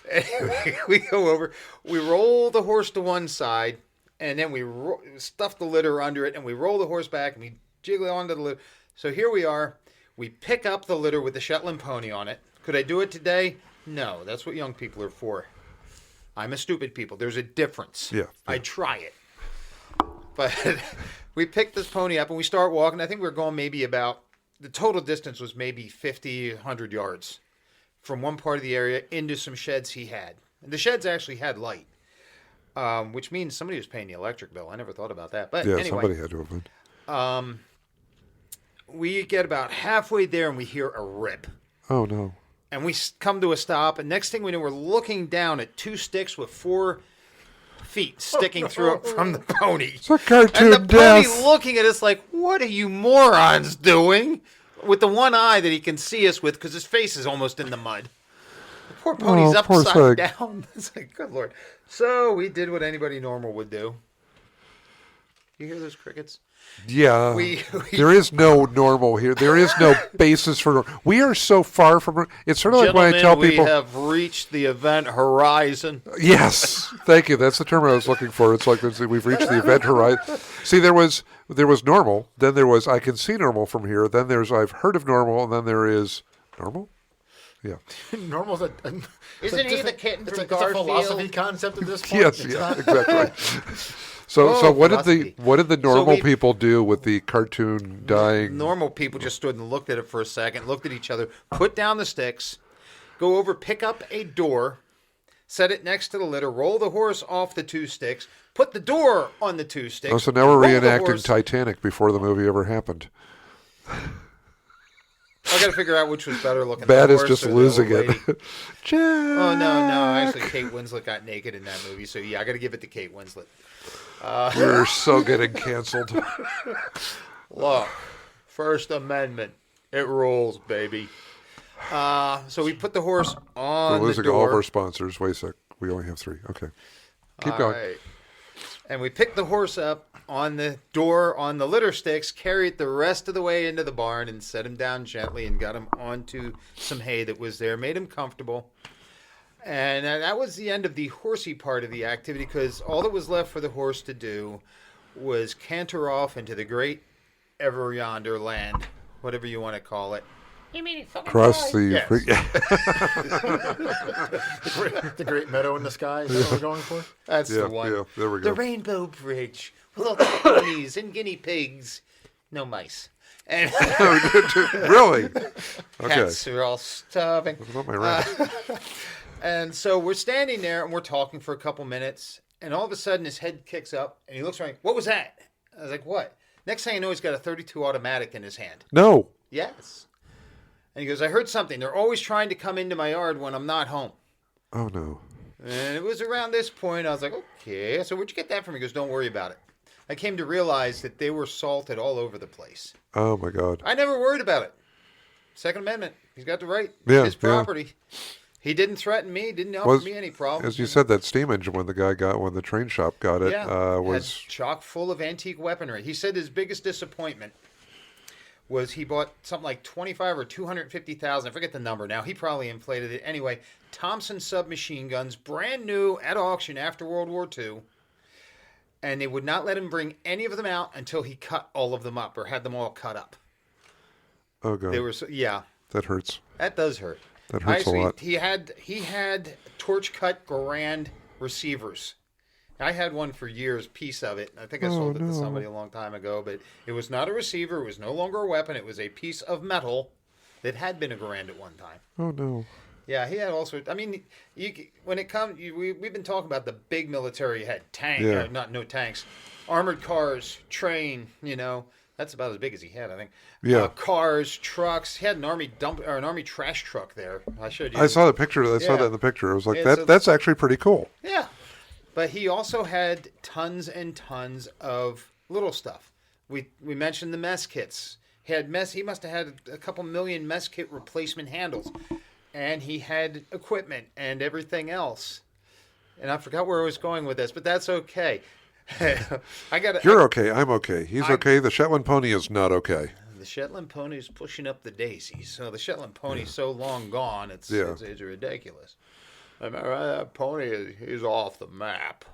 Anyway, we go over. We roll the horse to one side, and then we stuff the litter under it, and we roll the horse back, and we jiggle onto the litter. So here we are. We pick up the litter with the Shetland pony on it. Could I do it today? No. That's what young people are for. I'm a stupid people. There's a difference. Yeah. I try it. But we pick this pony up and we start walking. I think we were going maybe about, the total distance was maybe 50, 100 yards from one part of the area into some sheds he had. And the sheds actually had light, which means somebody was paying the electric bill. I never thought about that. But anyway, somebody had to have been. We get about halfway there and we hear a rip. Oh, no. And we come to a stop, and next thing we know, we're looking down at 2 sticks with 4 feet sticking through it from the pony. It's a cartoon and the death. pony looking at us like, what are you morons doing? With the one eye that he can see us with, because his face is almost in the mud. The poor pony's upside down. It's like, good Lord. So we did what anybody normal would do. You hear those crickets? Yeah. We There is no normal here. There is no basis for. We are so far from. It's sort of like when I tell people. we have reached the event horizon. Yes, thank you. That's the term I was looking for. It's like we've reached the event horizon. See, there was normal. Then there was I can see normal from here. Then there's I've heard of normal, and then there is normal. Yeah. Normal's a Isn't he the kitten it's from a Garfield? philosophy concept at this point. Yes. It's Yeah. not- Exactly. So Oh, what philosophy. did the normal we- people do with the cartoon dying? Normal people just stood and looked at it for a second, looked at each other, put down the sticks, go over, pick up a door, set it next to the litter, roll the horse off the 2 sticks, put the door on the 2 sticks. Oh, so now we're roll the reenacting horse. Titanic before the movie ever happened. I got to figure out which was better looking. Bad the is horse just or the losing old it. lady. Jack. Oh no! Actually, Kate Winslet got naked in that movie, so yeah, I got to give it to Kate Winslet. We're so getting canceled. Look, First Amendment, it rules, baby. So we put the horse on We're the losing door. all of our sponsors. Wait a sec. We only have 3. Okay. Keep All going. right. And we picked the horse up on the door on the litter sticks, carried the rest of the way into the barn, and set him down gently and got him onto some hay that was there, made him comfortable. And that was the end of the horsey part of the activity, because all that was left for the horse to do was canter off into the great ever yonder land, whatever you want to call it. Cross the. Yes. the great meadow in the sky. Is that what we're going for? That's Yeah, the one. yeah, there we The go. Rainbow Bridge with all the ponies and guinea pigs. No mice. And Really? Okay. cats are all starving. What about my rat? And so we're standing there and we're talking for a couple minutes. And all of a sudden his head kicks up and he looks around. What was that? I was like, what? Next thing you know, he's got a 32 automatic in his hand. No. Yes. And he goes, I heard something. They're always trying to come into my yard when I'm not home. Oh no. And it was around this point I was like, okay, so where'd you get that from? He goes, don't worry about it. I came to realize that they were salted all over the place. Oh my God. I never worried about it. Second Amendment. He's got the right. Yeah, His yeah. property. He didn't threaten me. Didn't offer Was- me any problems. As you said, that steam engine when the train shop got it was had chock full of antique weaponry. He said his biggest disappointment was he bought something like 25 or 250,000. I forget the number now. He probably inflated it. Anyway, Thompson submachine guns, brand new at auction after World War II. And they would not let him bring any of them out until he cut all of them up or had them all cut up. oh God. They were yeah, That hurts. that does hurt. That hurts a lot. He had torch cut Garand receivers. I had one for years, piece of it. I think I sold it to somebody a long time ago, but it was not a receiver. It was no longer a weapon. It was a piece of metal that had been a Garand at one time. Oh no. Yeah, he had all sorts. I mean, when it comes, we've been talking about the big military. You had tanks, Yeah. no tanks, armored cars, train. That's about as big as he had, I think. Yeah. Cars, trucks. He had an army an army trash truck there. I showed you. I saw the picture. I saw Yeah. that in the picture. I was like, It's that's actually pretty cool. Yeah, but he also had tons and tons of little stuff. We mentioned the mess kits. He must have had a couple million mess kit replacement handles, and he had equipment and everything else. And I forgot where I was going with this, but that's okay. You're okay. I'm okay. He's okay. The Shetland pony is not okay. The Shetland pony's pushing up the daisies. So the Shetland pony's so long gone, it's ridiculous. I mean, that pony is off the map.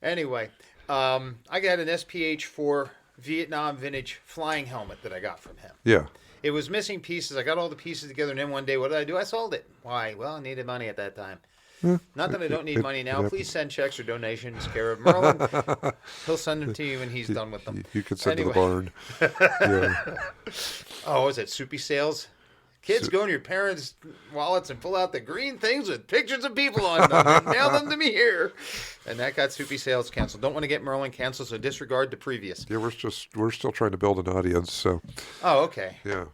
Anyway, I got an SPH-4 Vietnam vintage flying helmet that I got from him. Yeah. It was missing pieces. I got all the pieces together, and then one day, what did I do? I sold it. Why? Well, I needed money at that time. Not that I don't need money now. Please send checks or donations, care of Merlin. He'll send them to you when he's done with them. You could send to the Anyway. barn. Yeah. Oh, is it Soupy Sales? Kids, go in your parents' wallets and pull out the green things with pictures of people on them and mail them to me here. And that got Soupy Sales canceled. Don't want to get Merlin canceled, so disregard the previous. Yeah, we're still trying to build an audience. So Oh, okay. yeah.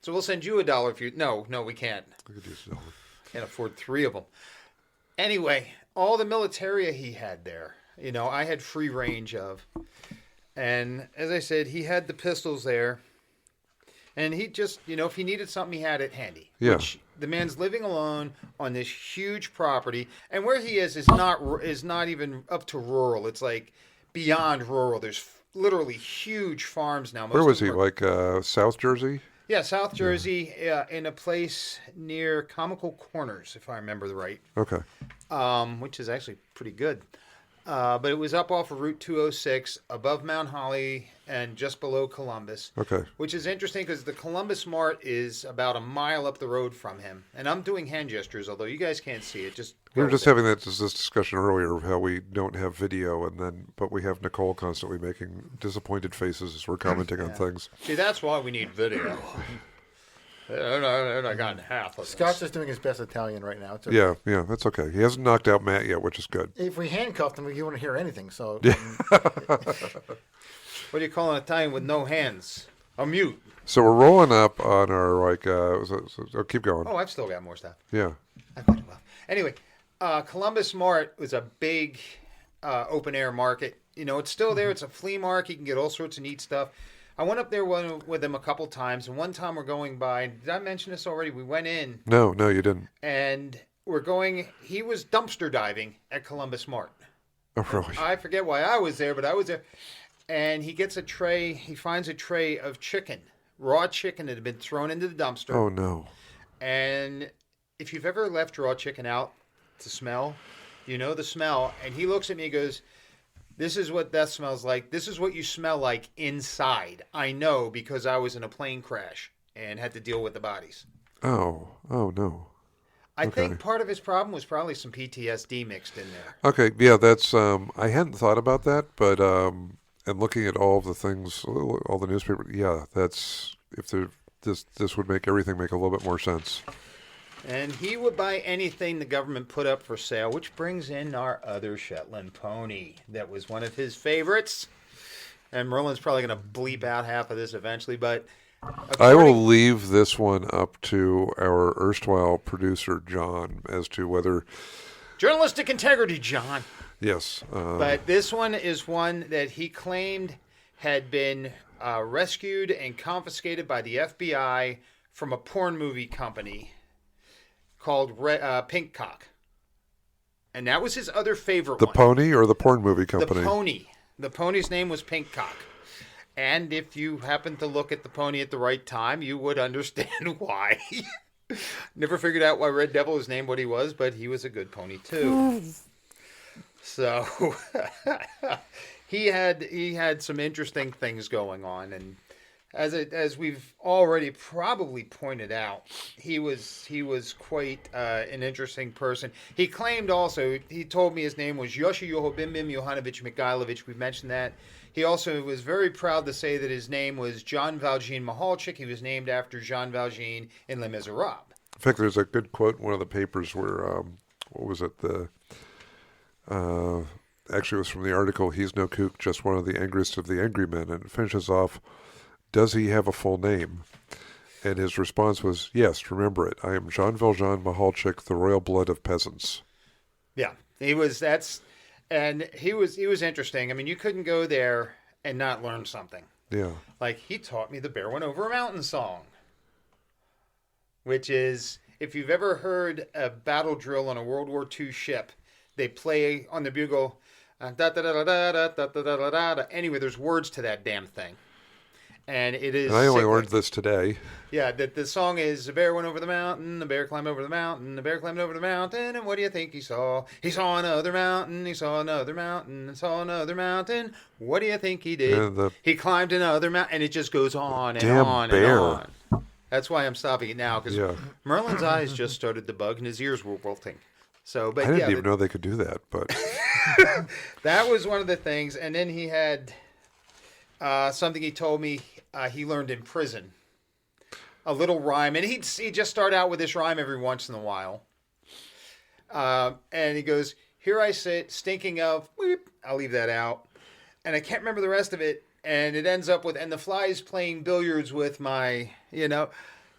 So we'll send you $1 if you. No, we can't. I could use it all. Can't afford 3 of them. Anyway, all the militaria he had there, I had free range of. And as I said, he had the pistols there. And he just, if he needed something, he had it handy. Yeah. Which the man's living alone on this huge property. And where he is not even up to rural. It's like beyond rural. There's literally huge farms now. Most Where was of he? them are- Like South Jersey? Yeah, South Jersey, in a place near Comical Corners, if I remember right, Okay. which is actually pretty good. But it was up off of Route 206, above Mount Holly, and just below Columbus. Okay. Which is interesting because the Columbus Mart is about a mile up the road from him. And I'm doing hand gestures, although you guys can't see it. Just We go were just with it. having this discussion earlier of how we don't have video, but we have Nicole constantly making disappointed faces as we're commenting on things. See, that's why we need video. They're not gotten half of Scott's this. just doing his best Italian right now. It's okay. Yeah, that's okay. He hasn't knocked out Matt yet, which is good. If we handcuffed him, he wouldn't hear anything. So What do you call an Italian with no hands? A mute. So we're rolling up on our keep going. Oh, I've still got more stuff. Yeah. I thought it was. Anyway, Columbus Mart was a big open air market. You know, it's still there. It's a flea market. You can get all sorts of neat stuff. I went up there with him a couple times, and one time we're going by. Did I mention this already? We went in, No, you didn't. and we're going. He was dumpster diving at Columbus Mart. Oh, really? I forget why I was there, but I was there. And he gets a tray. He finds a tray of chicken, raw chicken that had been thrown into the dumpster. Oh, no. And if you've ever left raw chicken out to smell, you know the smell. And he looks at me and goes, "This is what that smells like. This is what you smell like inside. I know because I was in a plane crash and had to deal with the bodies." Oh, no. I Okay. think part of his problem was probably some PTSD mixed in there. Okay, yeah, that's I hadn't thought about that, but and looking at all of the things, all the newspaper, yeah, that's this would make everything make a little bit more sense. And he would buy anything the government put up for sale, which brings in our other Shetland pony. That was one of his favorites. And Merlin's probably going to bleep out half of this eventually, but I will leave this one up to our erstwhile producer, John, as to whether, journalistic integrity, John. yes. But this one is one that he claimed had been rescued and confiscated by the FBI from a porn movie company called Pink Cock. And that was his other favorite The one. pony or the porn movie company? The pony. The pony's name was Pink Cock. And if you happen to look at the pony at the right time, you would understand why. Never figured out why Red Devil was named what he was, but he was a good pony too. So he had some interesting things going on, and as we've already probably pointed out, he was quite an interesting person. He claimed also, he told me his name was Yoshi Yohobimbim Johanovich Mikhailovich. We mentioned that. He also was very proud to say that his name was John Valjean Mahalchik. He was named after Jean Valjean in Les Miserables. In fact, there's a good quote in one of the papers where, what was it? Actually, it was from the article, "He's no kook, just one of the angriest of the angry men." And it finishes off, "Does he have a full name?" And his response was, "Yes, remember it. I am Jean Valjean Mahalchik, the royal blood of peasants." Yeah, he was interesting. I mean, you couldn't go there and not learn something. Yeah. Like, he taught me the Bear Went Over a Mountain song, which is, if you've ever heard a battle drill on a World War II ship, they play on the bugle, da da da da da da da da da da da. Anyway, there's words to that damn thing. And it is. And I only cyclic. learned this today. Yeah, the song is, "The bear went over the mountain, the bear climbed over the mountain, the bear climbed over the mountain, and what do you think he saw? He saw another mountain, he saw another mountain, and saw another mountain. What do you think he did? And He climbed another mountain," and it just goes on and Damn on bear. and on. That's why I'm stopping it now, because Yeah. Merlin's eyes just started to bug and his ears were wilting. So, but I didn't yeah, even know they could do that, but that was one of the things. And then he had something he told me he learned in prison. A little rhyme. And he'd just start out with this rhyme every once in a while. And he goes, "Here I sit, stinking of," weep. I'll leave that out. And I can't remember the rest of it. And it ends up with, "And the fly's playing billiards with my,"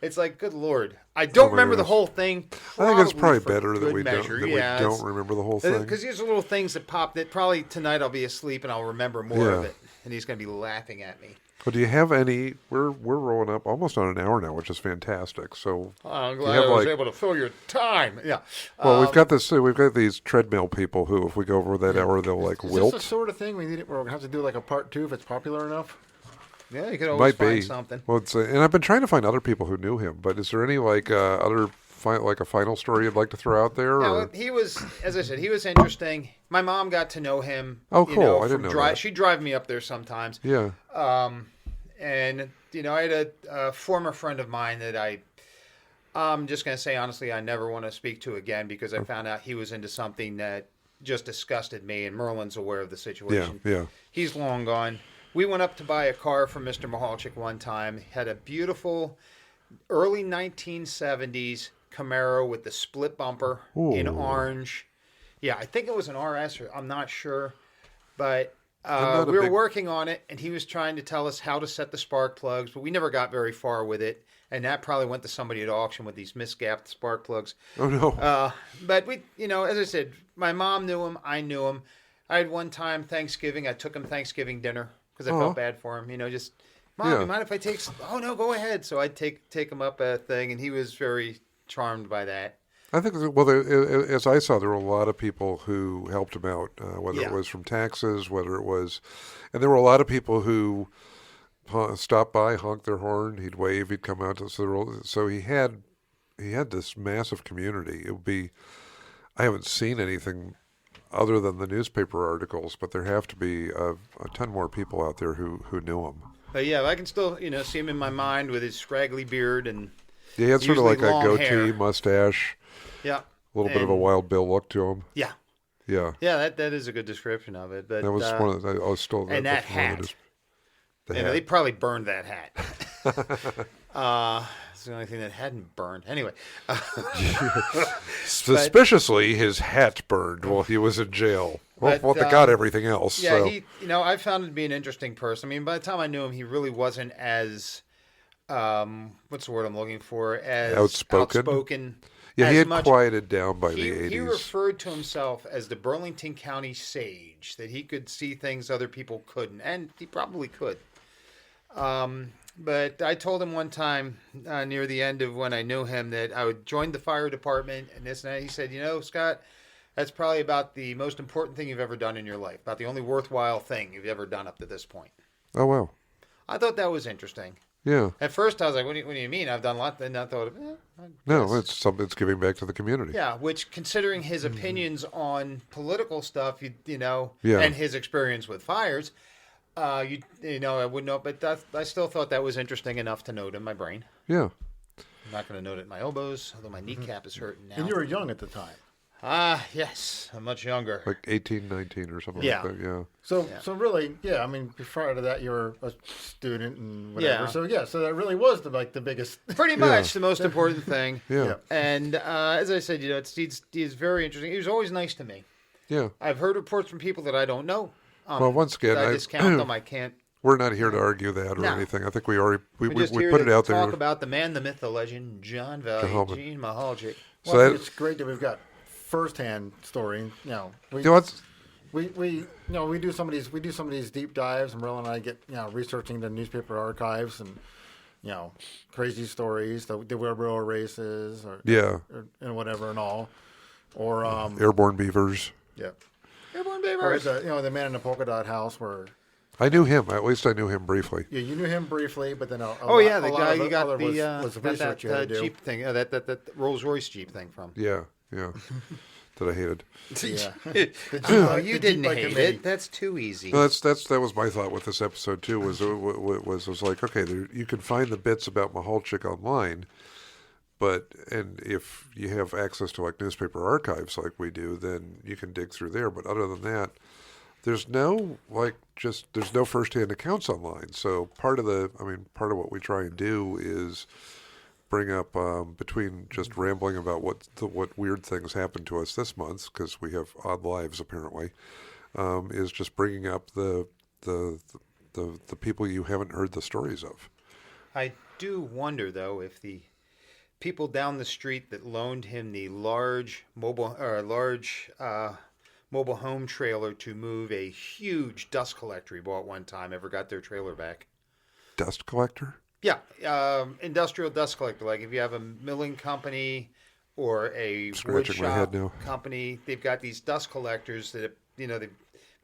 It's like, good Lord. I don't remember the goodness. whole thing. I think it's probably for better that good we measure. don't Yeah, we don't remember the whole thing. because these are little things that pop that probably tonight I'll be asleep and I'll remember more of Yeah. it. And he's going to be laughing at me. Well, do you have any? We're rolling up almost on an hour now, which is fantastic. So, I'm you glad have, I was like- able to fill your time. Yeah. well, we've got this. We've got these treadmill people who, if we go over that hour, they'll like Is wilt. this the sort of thing we need? We're gonna have to do like a part 2 if it's popular enough. Yeah, you could always Might find be something. Well, and I've been trying to find other people who knew him. But is there any like like a final story you'd like to throw out there? Yeah, Or? well, he was, as I said, he was interesting. My mom got to know him. Oh, you cool. know, I didn't from know that. She'd drive me up there sometimes. Yeah. And, you know, I had a former friend of mine that I'm just going to say, honestly, I never want to speak to again because I found out he was into something that just disgusted me, and Merlin's aware of the situation. Yeah. He's long gone. We went up to buy a car from Mr. Mahalchik one time. Had a beautiful early 1970s Camaro with the split bumper in Ooh. orange. Yeah, I think it was an RS, or I'm not sure. But not a we were big- working on it, and he was trying to tell us how to set the spark plugs, but we never got very far with it. And that probably went to somebody at auction with these misgapped spark plugs. Oh no. But we, you know, as I said, my mom knew him. I knew him. I had one time Thanksgiving. I took him Thanksgiving dinner because I Aw. felt bad for him. You know, just Mom, Yeah. you mind if I take? Oh no, go ahead. So I'd take him up a thing, and he was very charmed by that. I think, well, as I saw, there were a lot of people who helped him out, whether Yeah. it was from taxes, whether it was, and there were a lot of people who stopped by, honked their horn, he'd wave, he'd come out. So he had this massive community. It would be, I haven't seen anything other than the newspaper articles, but there have to be a ton more people out there who knew him. But yeah, I can still, you know, see him in my mind with his scraggly beard and Yeah, he had sort of usually like a long goatee, hair. mustache, yeah, a little bit of a And- Wild Bill look to him. yeah, Yeah, yeah. That is a good description of it. But that was one of the. I was still and that that's one of the hat. dis- the you know, hat. they probably burned that hat. It's the only thing that hadn't burned. Anyway, Suspiciously, his hat burned while he was in jail. Well, But, they got everything else. yeah, so. you know, I found him to be an interesting person. I mean, by the time I knew him, he really wasn't as, what's the word I'm looking for? As Outspoken? Yeah, he as had much. quieted down by the He 80s. referred to himself as the Burlington County Sage, that he could see things other people couldn't, and he probably could. But I told him one time near the end of when I knew him that I would join the fire department and this and that. He said, you know, Scott, that's probably about the most important thing you've ever done in your life, about the only worthwhile thing you've ever done up to this point. Oh, wow. I thought that was interesting. Yeah. At first, I was like, what do you mean? I've done a lot. Then I thought, I No, guess. it's something that's giving back to the community. Yeah, which, considering his opinions on political stuff, you know, Yeah. and his experience with fires, you know, I wouldn't know, but I still thought that was interesting enough to note in my brain. Yeah. I'm not going to note it in my elbows, although my kneecap is hurting now. And you were young at the time. Yes, I'm much younger. Like 18, 19 or something Yeah. like that. Yeah. So really, yeah. I mean, prior to that, you were a student and whatever. Yeah. So that really was the biggest. Pretty much the most important thing. Yeah. And as I said, you know, he's very interesting. He was always nice to me. Yeah. I've heard reports from people that I don't know. Well, once again, I discount them. I can't. we're not here to argue that or No. anything. I think we already we We're just put here it to out there. talk about the man, the myth, the legend, John Valjean Mahalchik. So Well, that, it's great that we've got firsthand story. You know, you know what's we do some of these deep dives, and Merlin and I get researching the newspaper archives and crazy stories, the wheelbarrow races, or and whatever and all, or airborne beavers. yeah, Airborne or Beavers. the man in the polka dot house where. I knew him. At least I knew him briefly. Yeah, you knew him briefly, but then The lot guy of you got other the was that research you had to do. Jeep thing, that Rolls Royce Jeep thing from. Yeah. That I hated. Yeah. Oh, The you Jeep didn't Bike hate Committee. it. That's too easy. No, that was my thought with this episode too. Was like, okay, you can find the bits about Mahalchik online, and if you have access to like newspaper archives like we do, then you can dig through there. But other than that, there's no firsthand accounts online. So part of what we try and do is bring up between just rambling about what weird things happened to us this month, because we have odd lives apparently, is just bringing up the people you haven't heard the stories of. I do wonder, though, if the people down the street that loaned him the large mobile home trailer to move a huge dust collector he bought one time ever got their trailer back. dust collector? Yeah, industrial dust collector. Like if you have a milling company or a wood Scratching my head shop now. company, they've got these dust collectors that they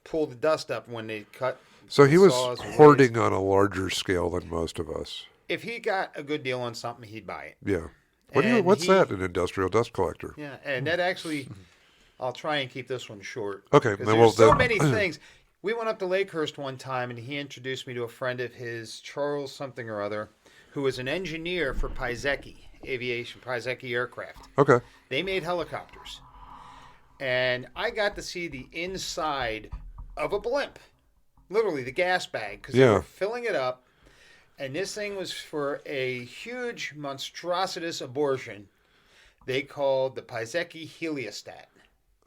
pull the dust up when they cut. So he was saws or hoarding on a larger scale than most of us. If he got a good deal on something, he'd buy it. Yeah. And What's that, an industrial dust collector? Yeah, and that actually, I'll try and keep this one short. Okay, 'Cause then there's so then- many things. We went up to Lakehurst one time, and he introduced me to a friend of his, Charles something or other, who was an engineer for Piasecki Aviation, Piasecki Aircraft. Okay. They made helicopters. And I got to see the inside of a blimp. Literally, the gas bag, because they Yeah. were filling it up. And this thing was for a huge, monstrositous abortion they called the Piasecki heliostat.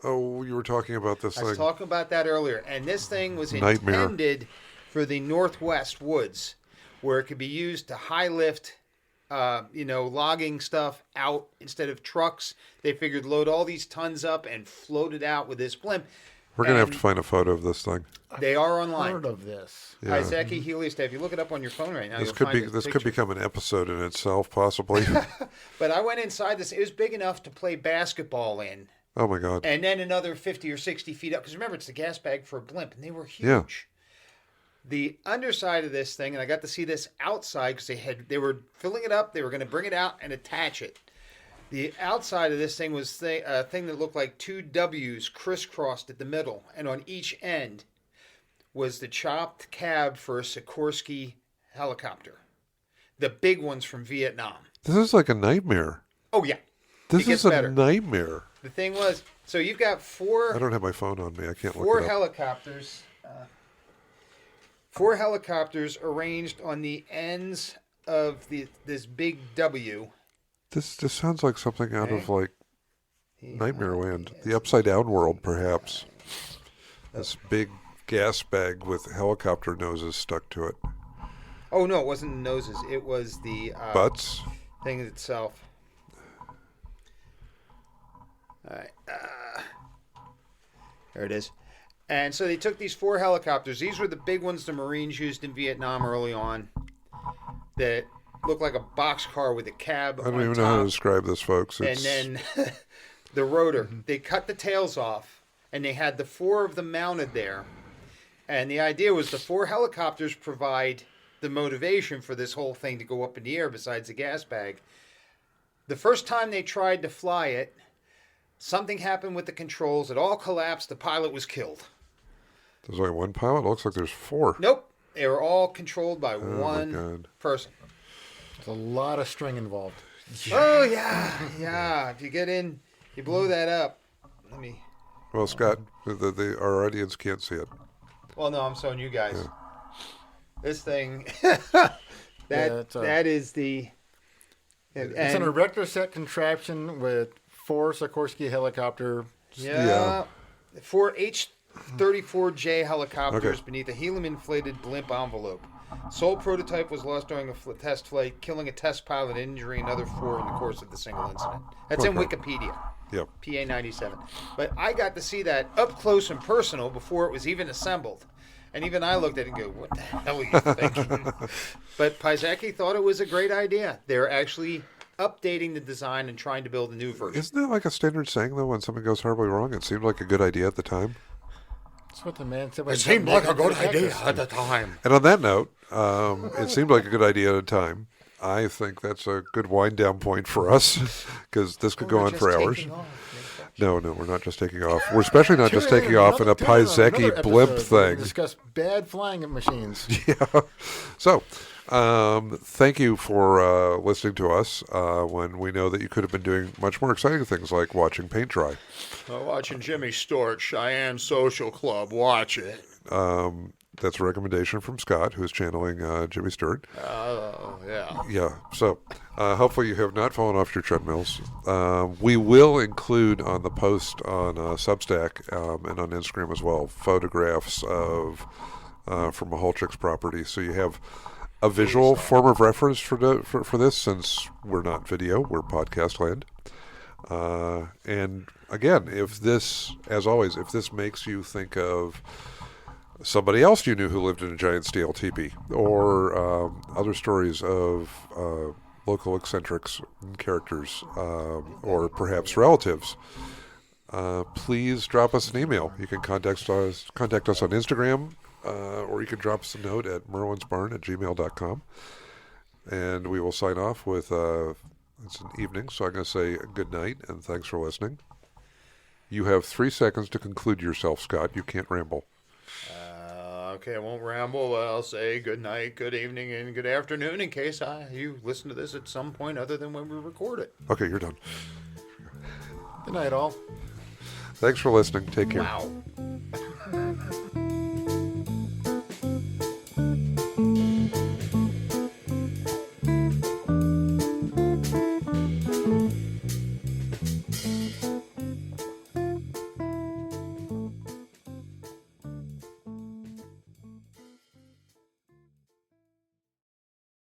Oh, you were talking about this I was thing. talking about that earlier. And this thing was Nightmare. intended for the Northwest woods, where it could be used to high lift, logging stuff out instead of trucks. They figured load all these tons up and float it out with this blimp. We're going to have And to find a photo of this thing. They are online. Heard of this? Yeah. Piasecki heliostat. If you look it up on your phone right now, This you'll could find be the this could picture. become an episode in itself, possibly. But I went inside this. It was big enough to play basketball in. Oh my God. And then another 50 or 60 feet up. Because remember, it's the gas bag for a blimp. And they were huge. Yeah. The underside of this thing, and I got to see this outside because they were filling it up. They were going to bring it out and attach it. The outside of this thing was a thing that looked like two W's crisscrossed at the middle. And on each end was the chopped cab for a Sikorsky helicopter. The big ones from Vietnam. This is like a nightmare. Oh, yeah. This It gets is a better. nightmare. The thing was, so you've got I four don't have my phone on me. I can't four look it up. helicopters. Four helicopters arranged on the ends of this big W. This sounds like something out of Okay. like Nightmare Land, the Upside Down world, perhaps. This big gas bag with helicopter noses stuck to it. Oh no, it wasn't the noses. It was the Butts. thing itself. All right, there it is. And so they took these four helicopters. These were the big ones the Marines used in Vietnam early on. That looked like a boxcar with a cab. I don't on even know how to top. describe this, folks. And It's, then the rotor. They cut the tails off, and they had the four of them mounted there. And the idea was the four helicopters provide the motivation for this whole thing to go up in the air besides the gas bag. The first time they tried to fly it, something happened with the controls. It all collapsed. The pilot was killed. there's only one pilot. It looks like there's four. Nope. They were all controlled by my one God. person. There's a lot of string involved. Oh, yeah. If you get in, you blow that up. Let me... Well, Scott, our audience can't see it. Well, no, I'm showing you guys. Yeah. This thing, it's a- that is the... It's an and- erector set contraption with four Sikorsky helicopter. Yeah. Four H-34J helicopters Okay. beneath a helium-inflated blimp envelope. Sole prototype was lost during a test flight, killing a test pilot and injuring another four in the course of the single incident. That's in Okay. Wikipedia, Yep. PA 97. But I got to see that up close and personal before it was even assembled. And even I looked at it and go, what the hell are you thinking? But Piasecki thought it was a great idea. They're actually updating the design and trying to build a new version. Isn't that like a standard saying, though, when something goes horribly wrong? It seemed like a good idea at the time. That's what the man said. It seemed like a good idea at the time. And on that note, it seemed like a good idea at a time. I think that's a good wind-down point for us, because this could go on for hours. No, we're not just taking off. We're especially not just taking off in a Piasecki blimp thing. Discuss bad flying machines. Yeah. So, thank you for listening to us when we know that you could have been doing much more exciting things like watching paint dry. Watching Jimmy Stewart, Cheyenne Social Club. Watch it. That's a recommendation from Scott, who's channeling Jimmy Stewart. Oh, yeah. Yeah. So, hopefully you have not fallen off your treadmills. We will include on the post on Substack and on Instagram as well photographs of from Mahalchik's property, so you have a visual form of reference for this, since we're not video, we're podcast land. And again, if this, as always, if this makes you think of somebody else you knew who lived in a giant steel teepee, or other stories of local eccentrics and characters, or perhaps relatives, please drop us an email. You can contact us on Instagram, or you can drop us a note at merlinsbarn@gmail.com. And we will sign off with, it's an evening, so I'm going to say good night and thanks for listening. You have 3 seconds to conclude yourself, Scott. You can't ramble. Okay, I won't ramble, but I'll say good night, good evening, and good afternoon in case you listen to this at some point other than when we record it. Okay, you're done. Good night, all. Thanks for listening. Take care. Wow.